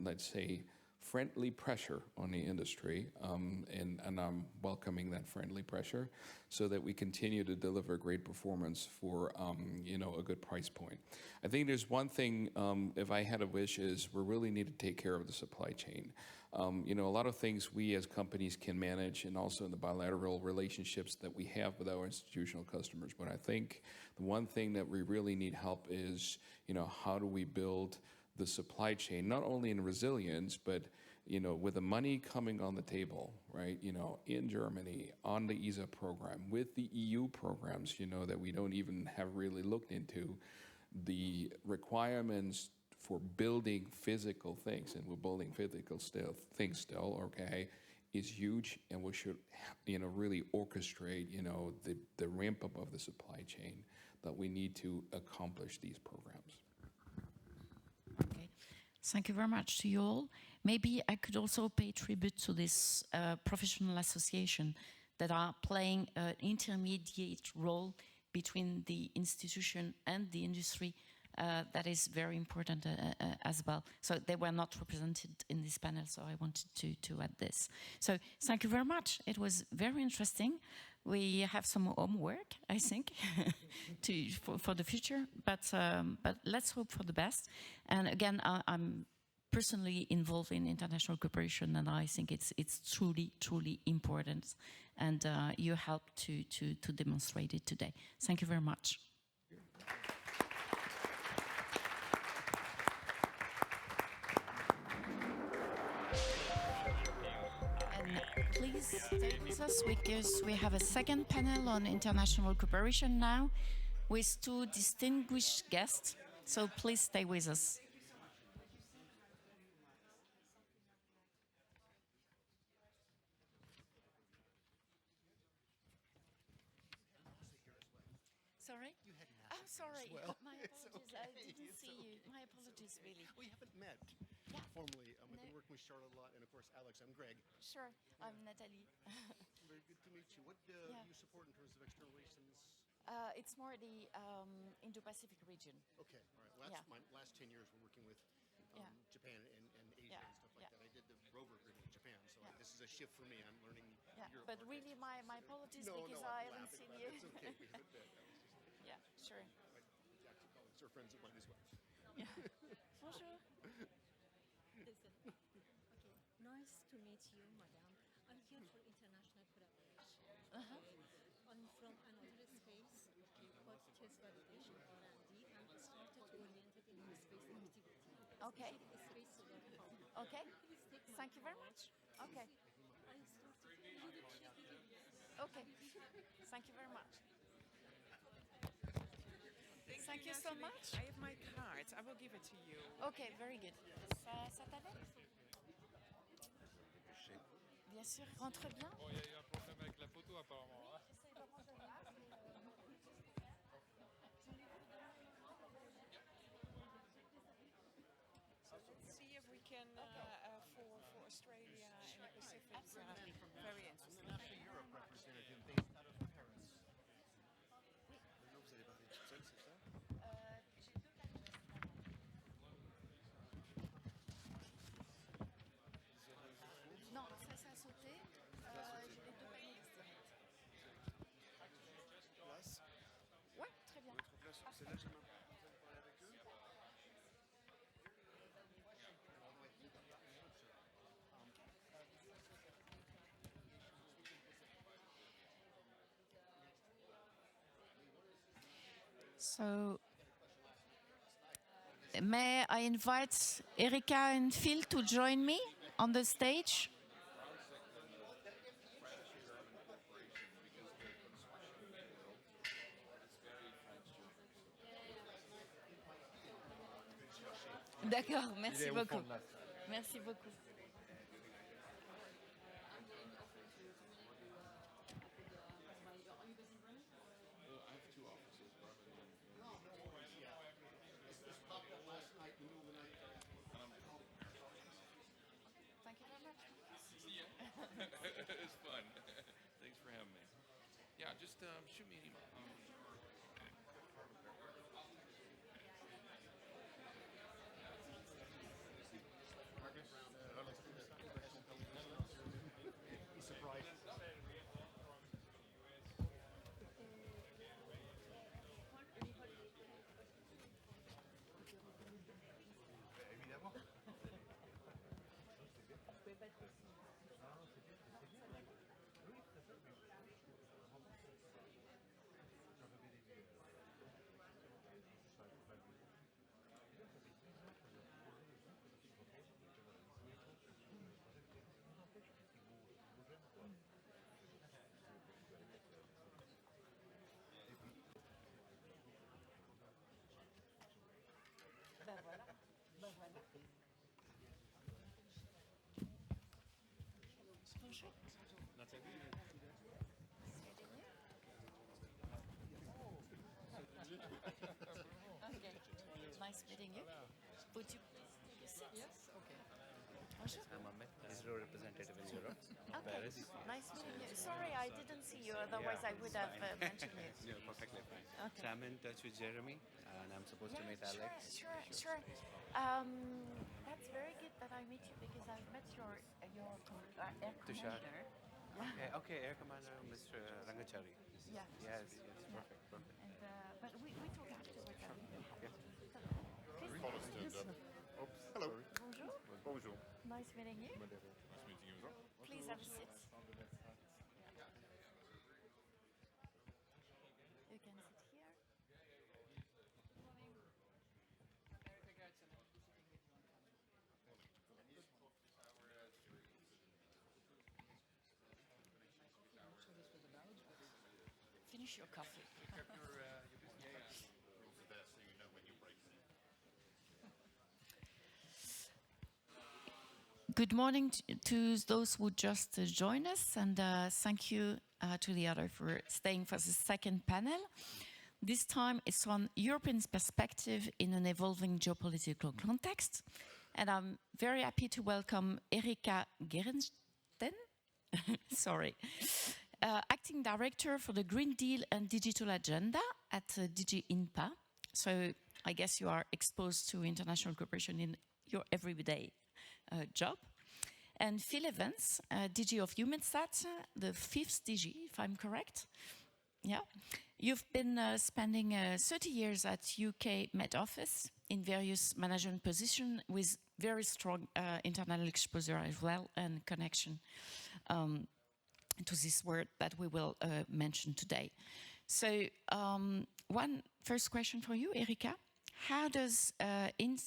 let's say, friendly pressure on the industry, and I'm welcoming that friendly pressure so that we continue to deliver great performance for, a good price point. I think there's one thing, if I had a wish, is we really need to take care of the supply chain. A lot of things we as companies can manage, and also in the bilateral relationships that we have with our institutional customers. But I think the one thing that we really need help is, how do we build the supply chain, not only in resilience, but with the money coming on the table, right? In Germany, on the Iceye program, with the EU programs, that we don't even have really looked into, the requirements for building physical things, and we're building physical things still, okay, is huge, and we should, really orchestrate, the ramp up of the supply chain that we need to accomplish these programs. Okay. Thank you very much to you all. Maybe I could also pay tribute to this professional association that are playing an intermediate role between the institution and the industry. That is very important as well. So they were not represented in this panel, so I wanted to add this. So thank you very much. It was very interesting. We have some homework, I think, for the future, but let's hope for the best. And again, I'm personally involved in international cooperation, and I think it's truly important. And you helped to demonstrate it today. Thank you very much. Please stay with us because we have a second panel on international cooperation now with 2 distinguished guests. So please stay with us. Sorry? I'm sorry. Well. My apologies. I didn't see you. My apologies, really. We haven't met formally. I've been working with Charlotte a lot, and of course, Alex. I'm Greg. Sure. I'm Nathalie. Very good to meet you. What do you support in terms of external relations? It's more the Indo-Pacific region. Okay, all right. My last 10 years, we're working with Japan and Asia and stuff like that. I did the rover agreement in Japan, so this is a shift for me. I'm learning Europe. But really, my apologies because I haven't seen you. It's okay. We haven't met. Yeah, sure. My actual colleagues are friends of mine as well. Yeah. Bonjour. Listen. Okay, nice to meet you, madam. I'm here for international collaboration. I'm from another space called test validation R&D, and started oriented in the space activity. Okay. Space solar power. Okay. Please take my Thank you very much. Okay. I started. You will check it. Okay. Thank you very much. Thank you so much. I have my cards. I will give it to you. Okay, very good. Ça t'allait? Bien sûr, rentre bien. Bon, il y a eu un problème avec la photo apparemment. Oui, c'est vraiment dommage. Absolutely. Very interesting. International Europe representative based out of Paris. Maintenant, vous allez parler toute seule, c'est ça? J'ai deux panélistes. Non, ça a sauté. J'ai les deux panélistes directs. Place. Ouais, très bien. Votre place, c'est là que vous allez parler avec eux? So, may I invite Erika and Phil to join me on the stage? D'accord, merci beaucoup. Merci beaucoup. Thank you very much. See ya. It's fun. Thanks for having me. Yeah, just shoot me an email. Ben voilà. Ben voilà. Bonjour. Nathalie. Okay. Nice meeting you. Would you please sit? Yes. Okay. Bonjour. I'm Ahmed, ISRO representative in Europe, Okay. Paris. Nice meeting you. Sorry, I didn't see you. Otherwise, I would have mentioned you. You're perfectly fine. Okay. So I'm in touch with Jeremy, and I'm supposed to meet sure, Alex. Sure. That's very good that I meet you because I've met your air Tushar. commander. Okay, Air Commander Mr. Rangachari. Yeah. Yes, perfect. And, but we talk afterwards. Yeah. Please. Hello. Bonjour. Bonjour. Nice meeting you. Nice meeting you as well. Please have a seat. You can sit here. Finish your coffee. Good morning to those who just joined us, and thank you to the other for staying for the second panel. This time it's on Europeans' perspective in an evolving geopolitical context, and I'm very happy to welcome Erika Gerresten, Acting Director for the Green Deal and Digital Agenda at DG INTPA. So I guess you are exposed to international cooperation in your everyday job. And Phil Evans, DG of EUMETSAT, the fifth DG, if I'm correct. Yeah. You've been spending 30 years at UK Met Office in various management positions with very strong international exposure as well and connection to this word that we will mention today. So one first question for you, Erika. How does INTPA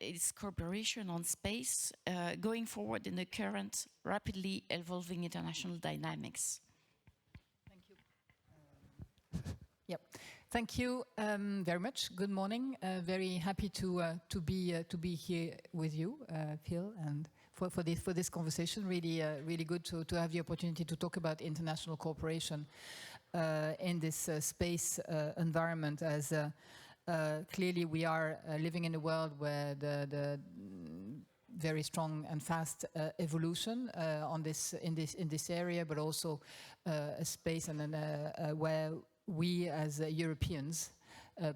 its cooperation on space going forward in the current rapidly evolving international dynamics? Thank you. Yep. Thank you very much. Good morning. Very happy to be here with you, Phil, and for this conversation. Really good to have the opportunity to talk about international cooperation in this space environment as Clearly, we are living in a world where the very strong and fast evolution in this area, but also a space and where we as Europeans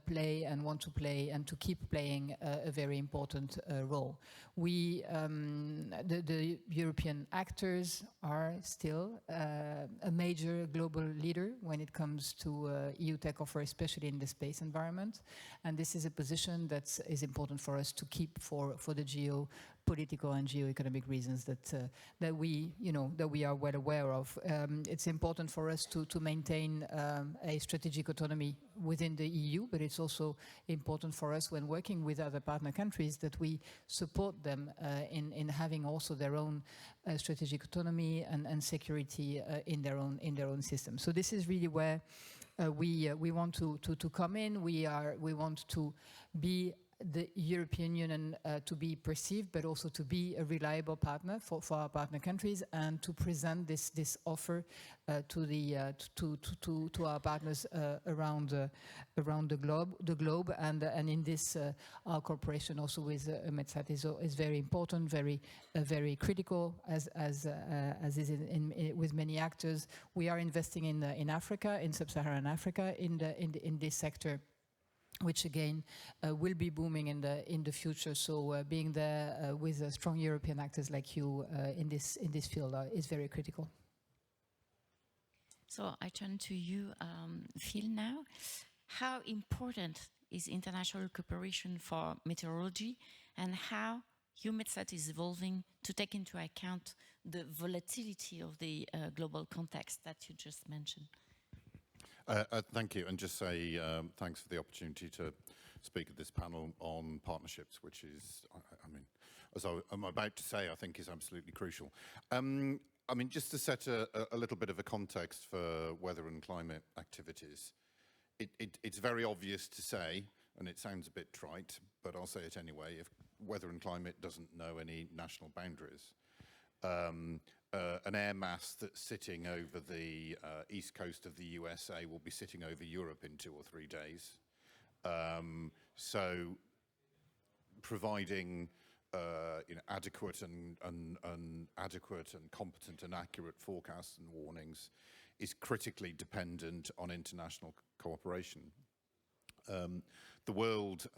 play and want to play and to keep playing a very important role. We, the European actors, are still a major global leader when it comes to EU tech offer, especially in the space environment. And this is a position that is important for us to keep for the geopolitical and geoeconomic reasons that we are well aware of. It's important for us to maintain a strategic autonomy within the EU, but it's also important for us when working with other partner countries that we support them in having also their own strategic autonomy and security in their own system. So this is really where we want to come in. We want to be the European Union to be perceived, but also to be a reliable partner for our partner countries, and to present this offer to our partners around the globe, and in this our cooperation also with EUMETSAT is very important, very critical, as is with many actors. We are investing in Africa, in sub-Saharan Africa, in this sector, which again will be booming in the future. So being there with strong European actors like you in this field is very critical. So I turn to you, Phil, now. How important is international cooperation for meteorology, and how EUMETSAT is evolving to take into account the volatility of the global context that you just mentioned? Thank you, and just say thanks for the opportunity to speak at this panel on partnerships, which is, I mean, as I'm about to say, I think is absolutely crucial. I mean, just to set a little bit of a context for weather and climate activities, it's very obvious to say, and it sounds a bit trite, but I'll say it anyway, if weather and climate doesn't know any national boundaries. An air mass that's sitting over the east coast of the USA will be sitting over Europe in 2 or 3 days. So providing adequate and competent and accurate forecasts and warnings is critically dependent on international cooperation. The World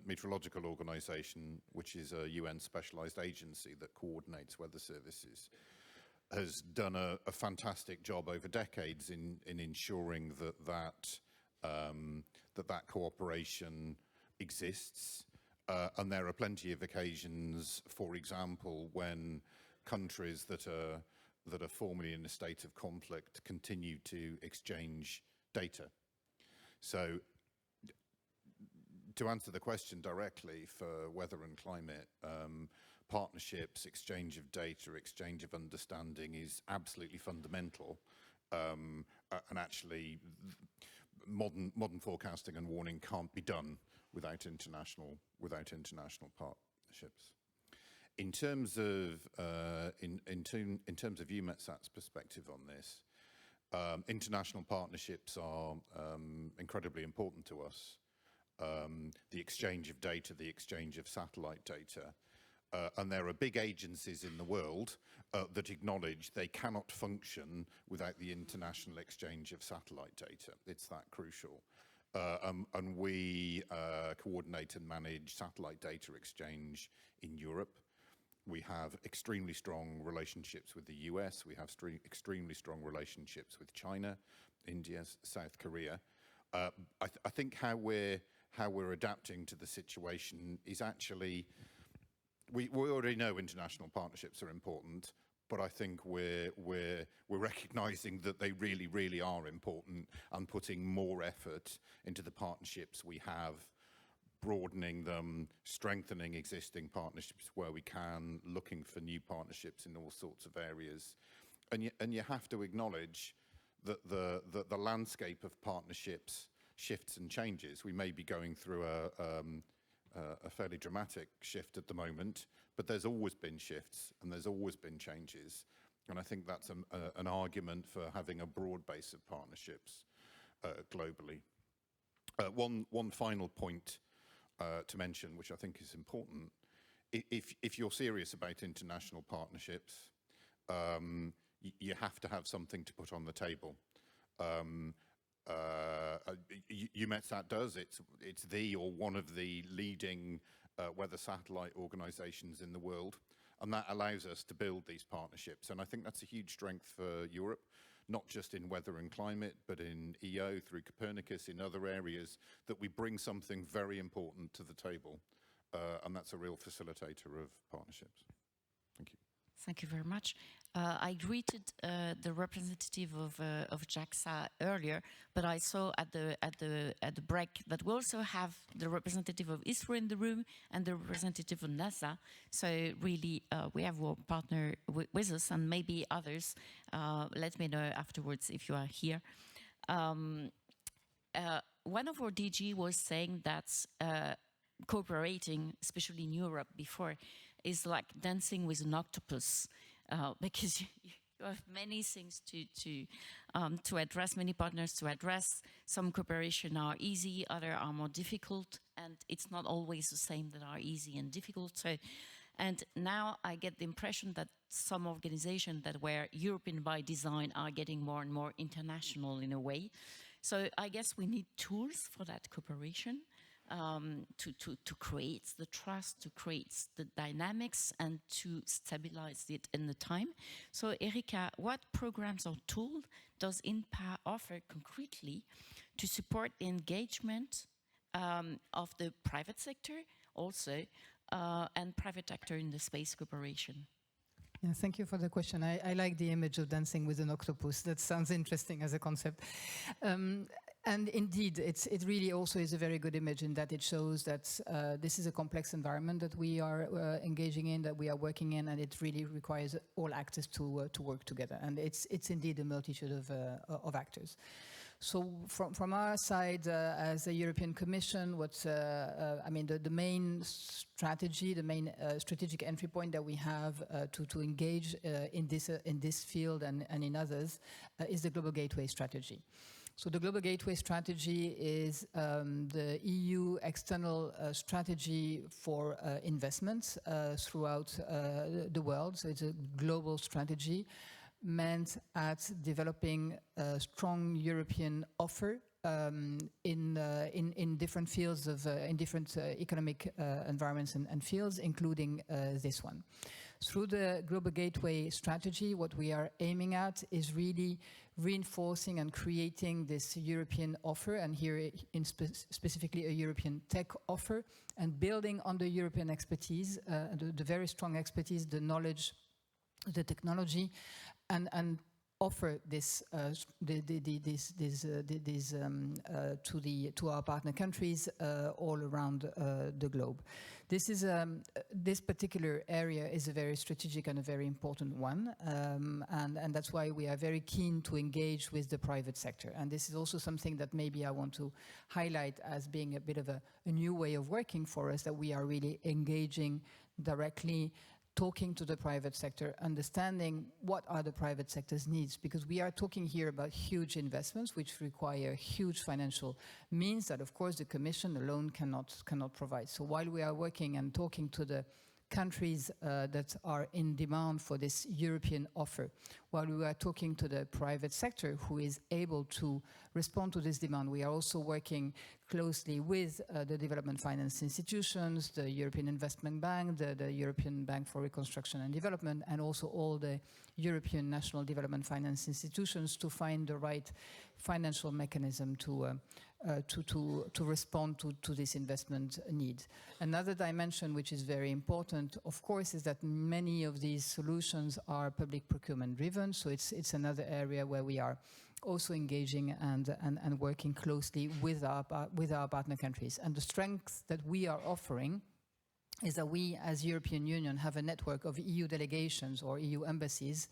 Meteorological Organization, which is a UN specialized agency that coordinates weather services, has done a fantastic job over decades in ensuring that cooperation exists. And there are plenty of occasions, for example, when countries that are formerly in a state of conflict continue to exchange data. So to answer the question directly, for weather and climate, partnerships, exchange of data, exchange of understanding is absolutely fundamental. And actually, modern forecasting and warning can't be done without international partnerships. In terms of EUMETSAT's perspective on this, international partnerships are incredibly important to us. The exchange of data, the exchange of satellite data. And there are big agencies in the world that acknowledge they cannot function without the international exchange of satellite data. It's that crucial. And we coordinate and manage satellite data exchange in Europe. We have extremely strong relationships with the US. We have extremely strong relationships with China, India, South Korea. I think how we're adapting to the situation is actually, we already know international partnerships are important, but I think we're recognizing that they really, really are important, and putting more effort into the partnerships we have, broadening them, strengthening existing partnerships where we can, looking for new partnerships in all sorts of areas. And you have to acknowledge that the landscape of partnerships shifts and changes. We may be going through a fairly dramatic shift at the moment, but there's always been shifts and there's always been changes. And I think that's an argument for having a broad base of partnerships globally. One final point to mention, which I think is important, if you're serious about international partnerships, you have to have something to put on the table. EUMETSAT does. It's the or one of the leading weather satellite organizations in the world, and that allows us to build these partnerships. And I think that's a huge strength for Europe, not just in weather and climate, but in EO, through Copernicus, in other areas, that we bring something very important to the table. And that's a real facilitator of partnerships. Thank you. Thank you very much. I greeted the representative of JAXA earlier, but I saw at the break that we also have the representative of ISRO in the room and the representative of NASA. So really, we have our partner with us, and maybe others. Let me know afterwards if you are here. One of our DG was saying that cooperating, especially in Europe before, is like dancing with an octopus, because you have many things to address, many partners to address. Some cooperation are easy, others are more difficult, and it's not always the same that are easy and difficult. So, and now I get the impression that some organizations that were European by design are getting more and more international in a way. So I guess we need tools for that cooperation. To create the trust, to create the dynamics, and to stabilize it in the time. So, Erika, what programs or tools does INTPA offer concretely to support the engagement of the private sector also, and private actor in the space cooperation? Yeah, thank you for the question. I like the image of dancing with an octopus. That sounds interesting as a concept. And indeed, it really also is a very good image in that it shows that this is a complex environment that we are engaging in, that we are working in, and it really requires all actors to work together. And it's indeed a multitude of actors. So from our side, as the European Commission, the main strategy, the main strategic entry point that we have to engage in this field and in others is the Global Gateway Strategy. So the Global Gateway Strategy is the EU external strategy for investments throughout the world. So it's a global strategy meant at developing a strong European offer in different fields in different economic environments and fields, including this one. Through the Global Gateway Strategy, what we are aiming at is really reinforcing and creating this European offer, and here specifically a European tech offer, and building on the European expertise, the very strong expertise, the knowledge, the technology, and offer this to our partner countries all around the globe. This particular area is a very strategic and a very important one, and that's why we are very keen to engage with the private sector. And this is also something that maybe I want to highlight as being a bit of a new way of working for us, that we are really engaging directly, talking to the private sector, understanding what are the private sector's needs, because we are talking here about huge investments which require huge financial means that, of course, the Commission alone cannot provide. So while we are working and talking to the countries that are in demand for this European offer, while we are talking to the private sector who is able to respond to this demand, we are also working closely with the development finance institutions, the European Investment Bank, the European Bank for Reconstruction and Development, and also all the European National Development Finance institutions to find the right financial mechanism to respond to this investment need. Another dimension which is very important, of course, is that many of these solutions are public procurement driven, so it's another area where we are also engaging and working closely with our partner countries. And the strength that we are offering is that we, as European Union, have a network of EU delegations or EU embassies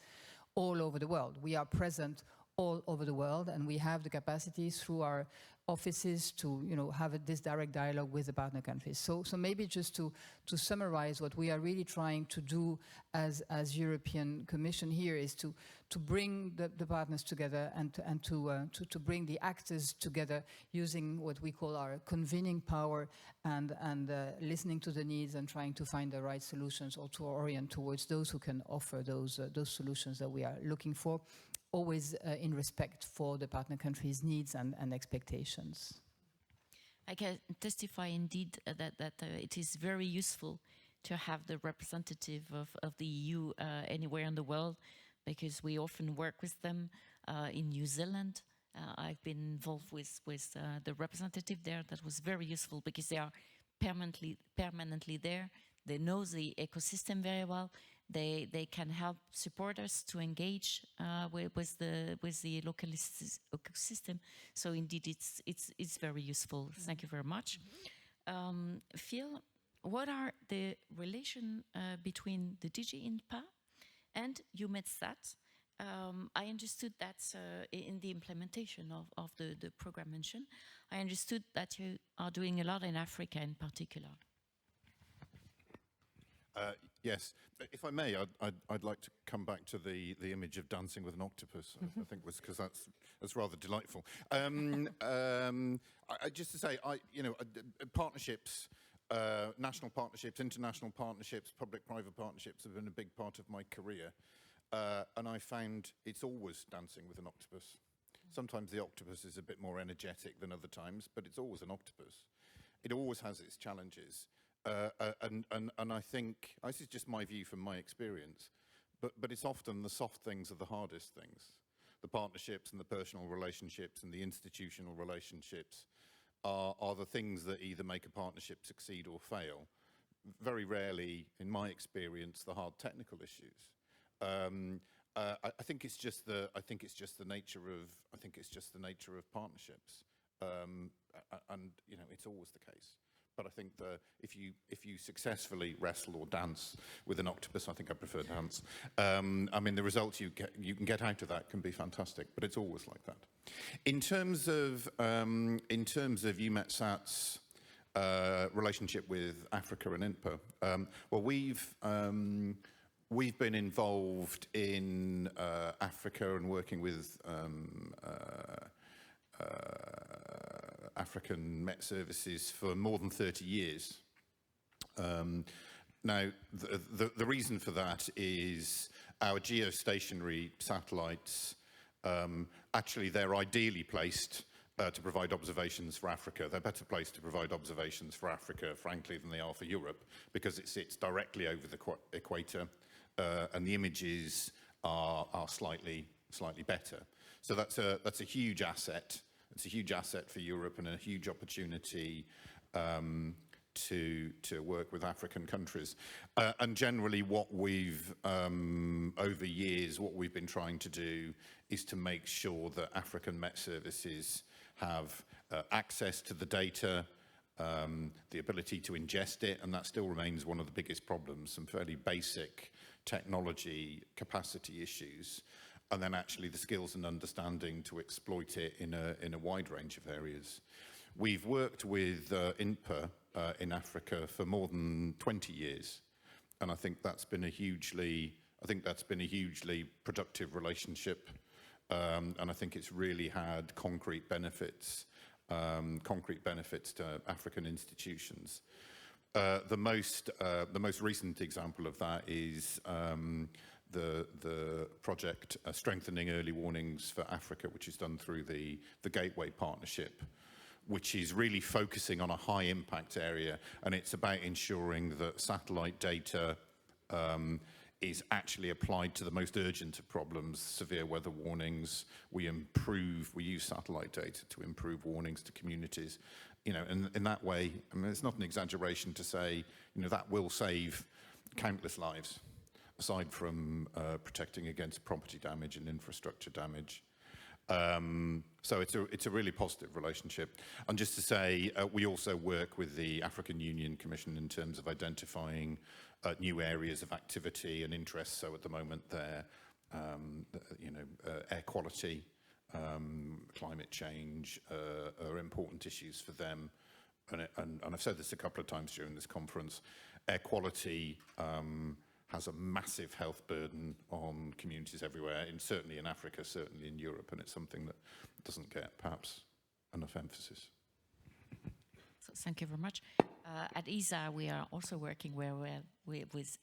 all over the world. We are present all over the world, and we have the capacity through our offices to, have this direct dialogue with the partner countries. So maybe just to summarize, what we are really trying to do as European Commission here is to bring the partners together and to bring the actors together using what we call our convening power and listening to the needs and trying to find the right solutions, or to orient towards those who can offer those solutions that we are looking for, always in respect for the partner countries' needs and expectations. I can testify indeed that it is very useful to have the representative of the EU anywhere in the world, because we often work with them in New Zealand. I've been involved with the representative there. That was very useful because they are permanently there. They know the ecosystem very well. They can help support us to engage with the local ecosystem. So indeed, it's very useful. Thank you very much. Phil, what are the relation between the DG INTPA and EUMETSAT? I understood that in the implementation of the program mentioned, I understood that you are doing a lot in Africa in particular. Yes, if I may, I'd like to come back to the image of dancing with an octopus. I think was because that's rather delightful. Just to say, partnerships, national partnerships, international partnerships, public-private partnerships have been a big part of my career, and I found it's always dancing with an octopus. Sometimes the octopus is a bit more energetic than other times, but it's always an octopus. It always has its challenges. And I think, this is just my view from my experience, but it's often the soft things are the hardest things. The partnerships and the personal relationships and the institutional relationships are the things that either make a partnership succeed or fail. Very rarely, in my experience, the hard technical issues. I think it's just the nature of partnerships, and it's always the case. But I think that if you successfully wrestle or dance with an octopus, I think I prefer dance. I mean, the results you can get out of that can be fantastic, but it's always like that. In terms of EUMETSAT's relationship with Africa and INTPA, well, we've been involved in Africa and working with African Met Services for more than 30 years. Now, the reason for that is our geostationary satellites, actually they're ideally placed to provide observations for Africa. They're better placed to provide observations for Africa, frankly, than they are for Europe, because it sits directly over the equator, and the images are slightly better. So that's a huge asset. It's a huge asset for Europe and a huge opportunity to work with African countries. And generally what we've, over years, what we've been trying to do is to make sure that African Met Services have access to the data, the ability to ingest it, and that still remains one of the biggest problems, some fairly basic technology capacity issues. And then actually the skills and understanding to exploit it in a wide range of areas. We've worked with INTPA in Africa for more than 20 years, and I think that's been a hugely productive relationship, and I think it's really had concrete benefits to African institutions. The most recent example of that is the project Strengthening Early Warnings for Africa, which is done through the Gateway Partnership, which is really focusing on a high impact area, and it's about ensuring that satellite data is actually applied to the most urgent of problems, severe weather warnings. We use satellite data to improve warnings to communities. And in that way, I mean, it's not an exaggeration to say, that will save countless lives, aside from protecting against property damage and infrastructure damage. So it's a really positive relationship. And just to say, we also work with the African Union Commission in terms of identifying new areas of activity and interest. So at the moment, they're air quality, climate change are important issues for them. And I've said this a couple of times during this conference, air quality has a massive health burden on communities everywhere, certainly in Africa, certainly in Europe, and it's something that doesn't get perhaps enough emphasis. So thank you very much. At Iceye, we are also working with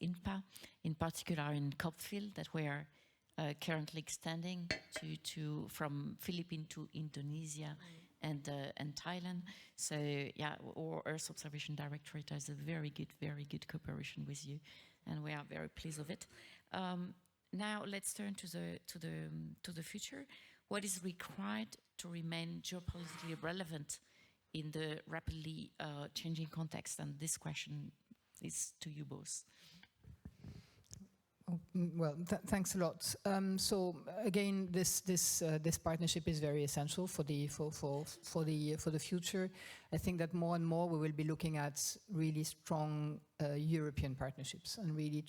INTPA, in particular in Kopfield, that we are currently extending from Philippines to Indonesia and Thailand. So yeah, our Earth Observation Directorate has a very good cooperation with you, and we are very pleased with it. Now let's turn to the future. What is required to remain geopolitically relevant in the rapidly changing context? And this question is to you both. Well, thanks a lot. So again, this partnership is very essential for the future. I think that more and more we will be looking at really strong European partnerships, and really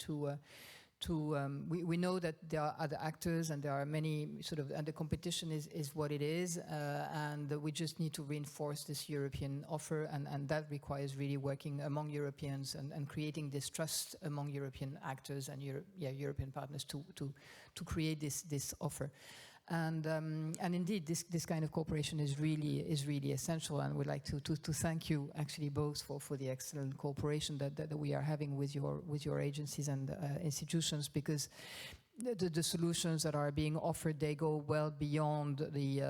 we know that there are other actors and there are many and the competition is what it is, and we just need to reinforce this European offer, and that requires really working among Europeans and creating this trust among European actors and European partners to create this offer. And indeed, this kind of cooperation is really essential, and we'd like to thank you actually both for the excellent cooperation that we are having with your agencies and institutions, because the solutions that are being offered, they go well beyond the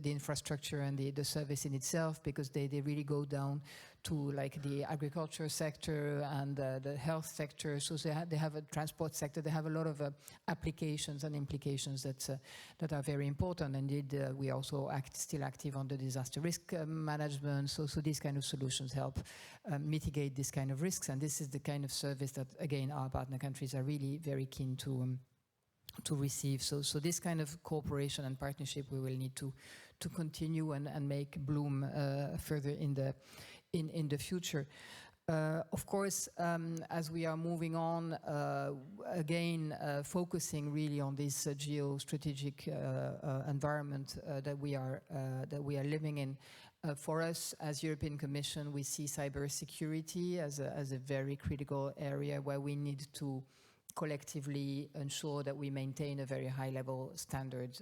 infrastructure and the service in itself, because they really go down to like the agriculture sector and the health sector. So they have a transport sector. They have a lot of applications and implications that are very important. Indeed, we also still active on the disaster risk management. So these kind of solutions help mitigate this kind of risks. And this is the kind of service that, again, our partner countries are really very keen to receive. So this kind of cooperation and partnership we will need to continue and make bloom further in the future. Of course, as we are moving on, again, focusing really on this geostrategic environment that we are living in. For us, as European Commission, we see cybersecurity as a very critical area where we need to collectively ensure that we maintain a very high level standard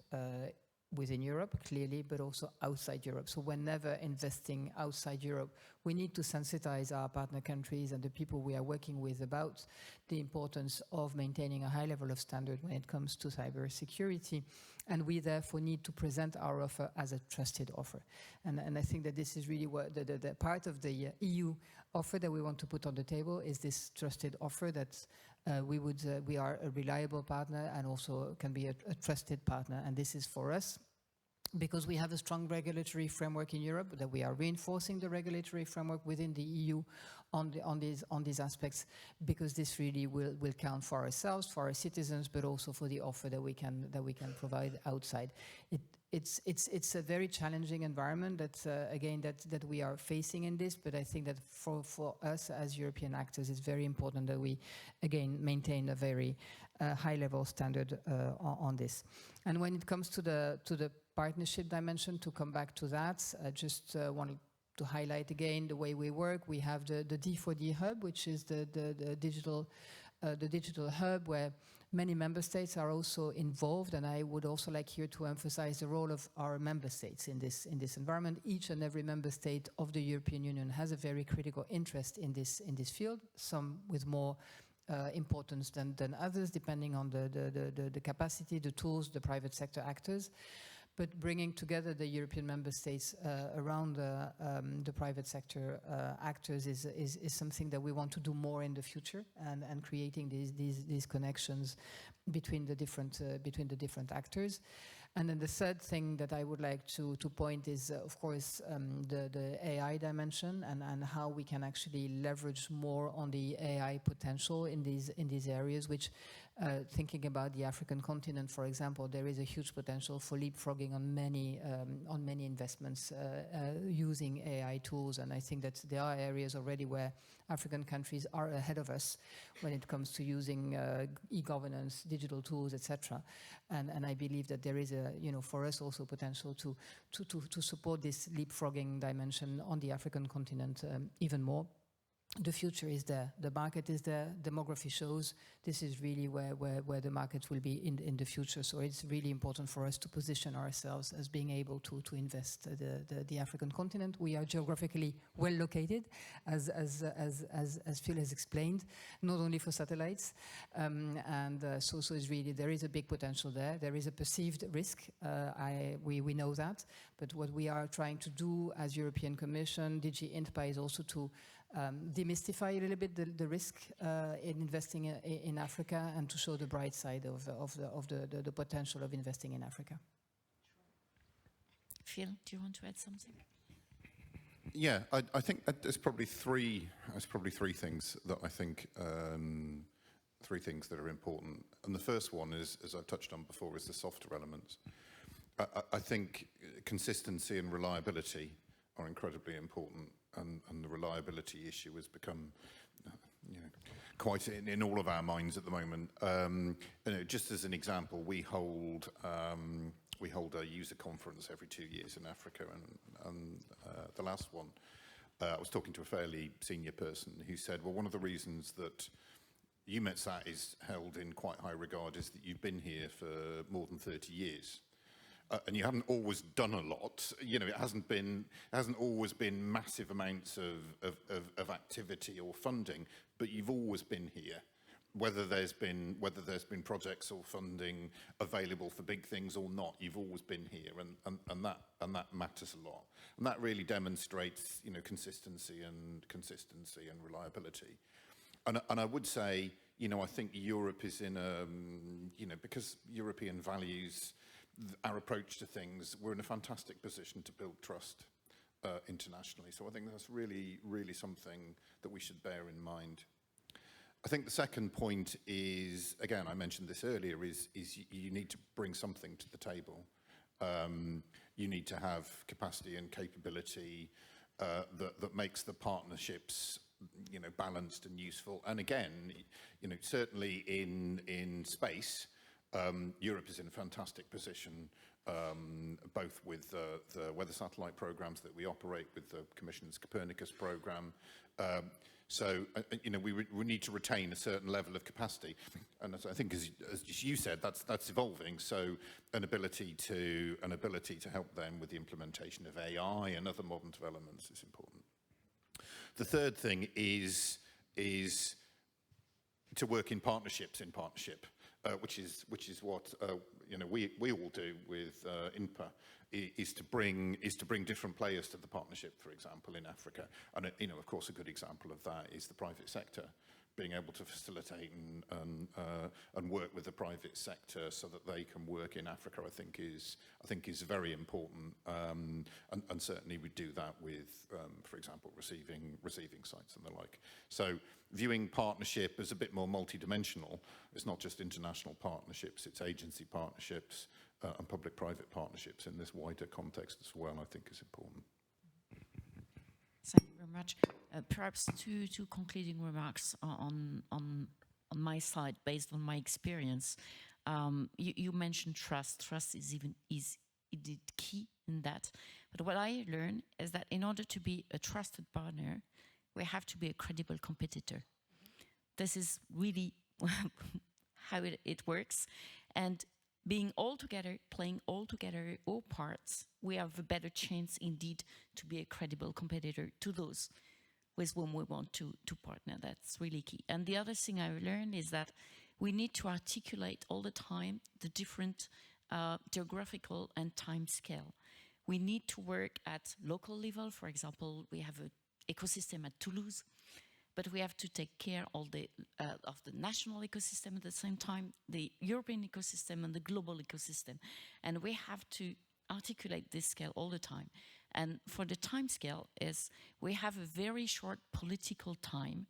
within Europe, clearly, but also outside Europe. So whenever investing outside Europe, we need to sensitize our partner countries and the people we are working with about the importance of maintaining a high level of standard when it comes to cybersecurity. And we therefore need to present our offer as a trusted offer. And I think that this is really what the part of the EU offer that we want to put on the table is this trusted offer that we are a reliable partner and also can be a trusted partner. And this is for us because we have a strong regulatory framework in Europe, that we are reinforcing the regulatory framework within the EU on these aspects, because this really will count for ourselves, for our citizens, but also for the offer that we can provide outside. It's a very challenging environment that we are facing in this, but I think that for us as European actors, it's very important that we again maintain a very high level standard on this. And when it comes to the partnership dimension, to come back to that, I just wanted to highlight again the way we work. We have the D4D hub, which is the digital hub where many member states are also involved, and I would also like here to emphasize the role of our member states in this environment. Each and every member state of the European Union has a very critical interest in this field, some with more importance than others, depending on the capacity, the tools, the private sector actors. But bringing together the European member states around the private sector actors is something that we want to do more in the future, and creating these connections between the different actors. And then the third thing that I would like to point is, of course, the AI dimension and how we can actually leverage more on the AI potential in these areas, which thinking about the African continent, for example, there is a huge potential for leapfrogging on many investments using AI tools, and I think that there are areas already where African countries are ahead of us when it comes to using e-governance, digital tools, etc. And I believe that there is a, for us also potential to support this leapfrogging dimension on the African continent even more. The future is there. The market is there. Demography shows this is really where the market will be in the future. So it's really important for us to position ourselves as being able to invest the African continent. We are geographically well located, as Phil has explained, not only for satellites. So it's really, there is a big potential there. There is a perceived risk. We know that. But what we are trying to do as European Commission, DG INTPA, is also to demystify a little bit the risk in investing in Africa, and to show the bright side of the potential of investing in Africa. Phil, do you want to add something? Yeah, I think there's probably three things that I think three things that are important. And the first one is, as I've touched on before, is the softer elements. I think consistency and reliability are incredibly important, and the reliability issue has become quite in all of our minds at the moment. Just as an example, we hold a user conference every 2 years in Africa, and the last one, I was talking to a fairly senior person who said, well, one of the reasons that EUMETSAT is held in quite high regard is that you've been here for more than 30 years. And you haven't always done a lot. It hasn't always been massive amounts of activity or funding, but you've always been here. Whether there's been projects or funding available for big things or not, you've always been here, and that matters a lot. And that really demonstrates consistency and reliability. And I would say, I think Europe is in a because European values our approach to things, we're in a fantastic position to build trust internationally. So I think that's really, really something that we should bear in mind. I think the second point is, again, I mentioned this earlier, is you need to bring something to the table. You need to have capacity and capability that makes the partnerships balanced and useful. And again, certainly in space, Europe is in a fantastic position, both with the weather satellite programs that we operate, with the Commission's Copernicus program. We need to retain a certain level of capacity, and I think, as you said, that's evolving. So an ability to help them with the implementation of AI and other modern developments is important. The third thing is to work in partnership. Which is what we all do with INTPA, is to bring different players to the partnership. For example, in Africa, and of course, a good example of that is the private sector, being able to facilitate and work with the private sector so that they can work in Africa. I think is very important, and certainly we do that with, for example, receiving sites and the like. So viewing partnership as a bit more multidimensional. It's not just international partnerships, it's agency partnerships and public-private partnerships in this wider context as well, I think is important. Thank you very much. Perhaps two concluding remarks on my side, based on my experience. You mentioned trust. Trust is indeed key in that. But what I learned is that in order to be a trusted partner, we have to be a credible competitor. This is really how it works. And being all together, playing all together, all parts, we have a better chance indeed to be a credible competitor to those with whom we want to partner. That's really key. And the other thing I learned is that we need to articulate all the time the different geographical and time scale. We need to work at local level. For example, we have an ecosystem at Toulouse, but we have to take care of the national ecosystem at the same time, the European ecosystem and the global ecosystem. And we have to articulate this scale all the time. And for the time scale is we have a very short political time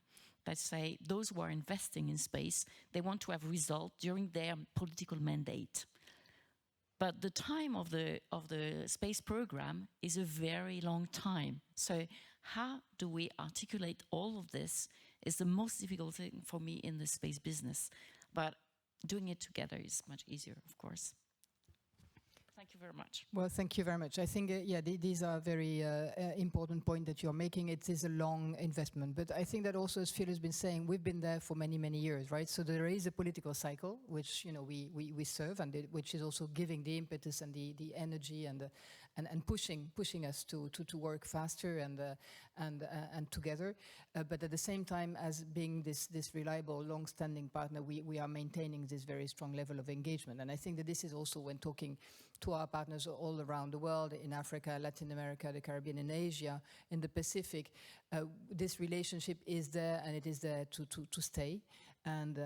let's say, those who are investing in space, they want to have result during their political mandate. But the time of the space program is a very long time. So how do we articulate all of this is the most difficult thing for me in the space business. But doing it together is much easier, of course. Thank you very much. Well, thank you very much. I think, these are very important points that you're making. It is a long investment. But I think that also, as Phil has been saying, we've been there for many, many years, right? So there is a political cycle, which, you know, we serve, and which is also giving the impetus and the energy and pushing us to work faster and together. But at the same time, as being this reliable, long-standing partner, we are maintaining this very strong level of engagement. And I think that this is also when talking to our partners all around the world, in Africa, Latin America, the Caribbean, and Asia, in the Pacific, this relationship is there, and it is there to stay. And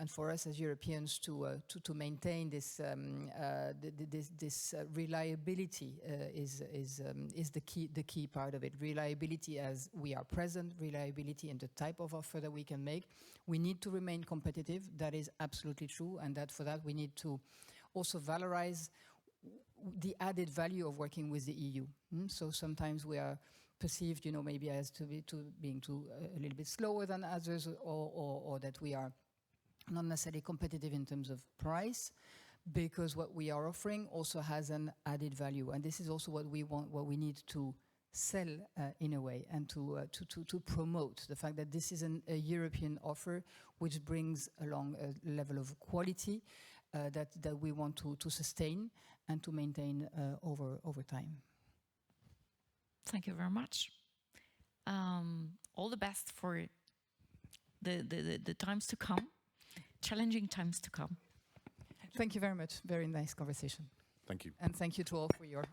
for us as Europeans to maintain this reliability is the key part of it. Reliability as we are present, reliability in the type of offer that we can make. We need to remain competitive. That is absolutely true, and that for that we need to also valorize the added value of working with the EU. So sometimes we are perceived, you know, maybe as being a little bit slower than others, or that we are not necessarily competitive in terms of price, because what we are offering also has an added value, and this is also what we want, what we need to sell in a way, and to promote the fact that this is a European offer which brings along a level of quality that we want to sustain and to maintain over time. Thank you very much. All the best for the times to come, challenging times to come. Thank you very much. Very nice conversation. Thank you. And thank you to all for your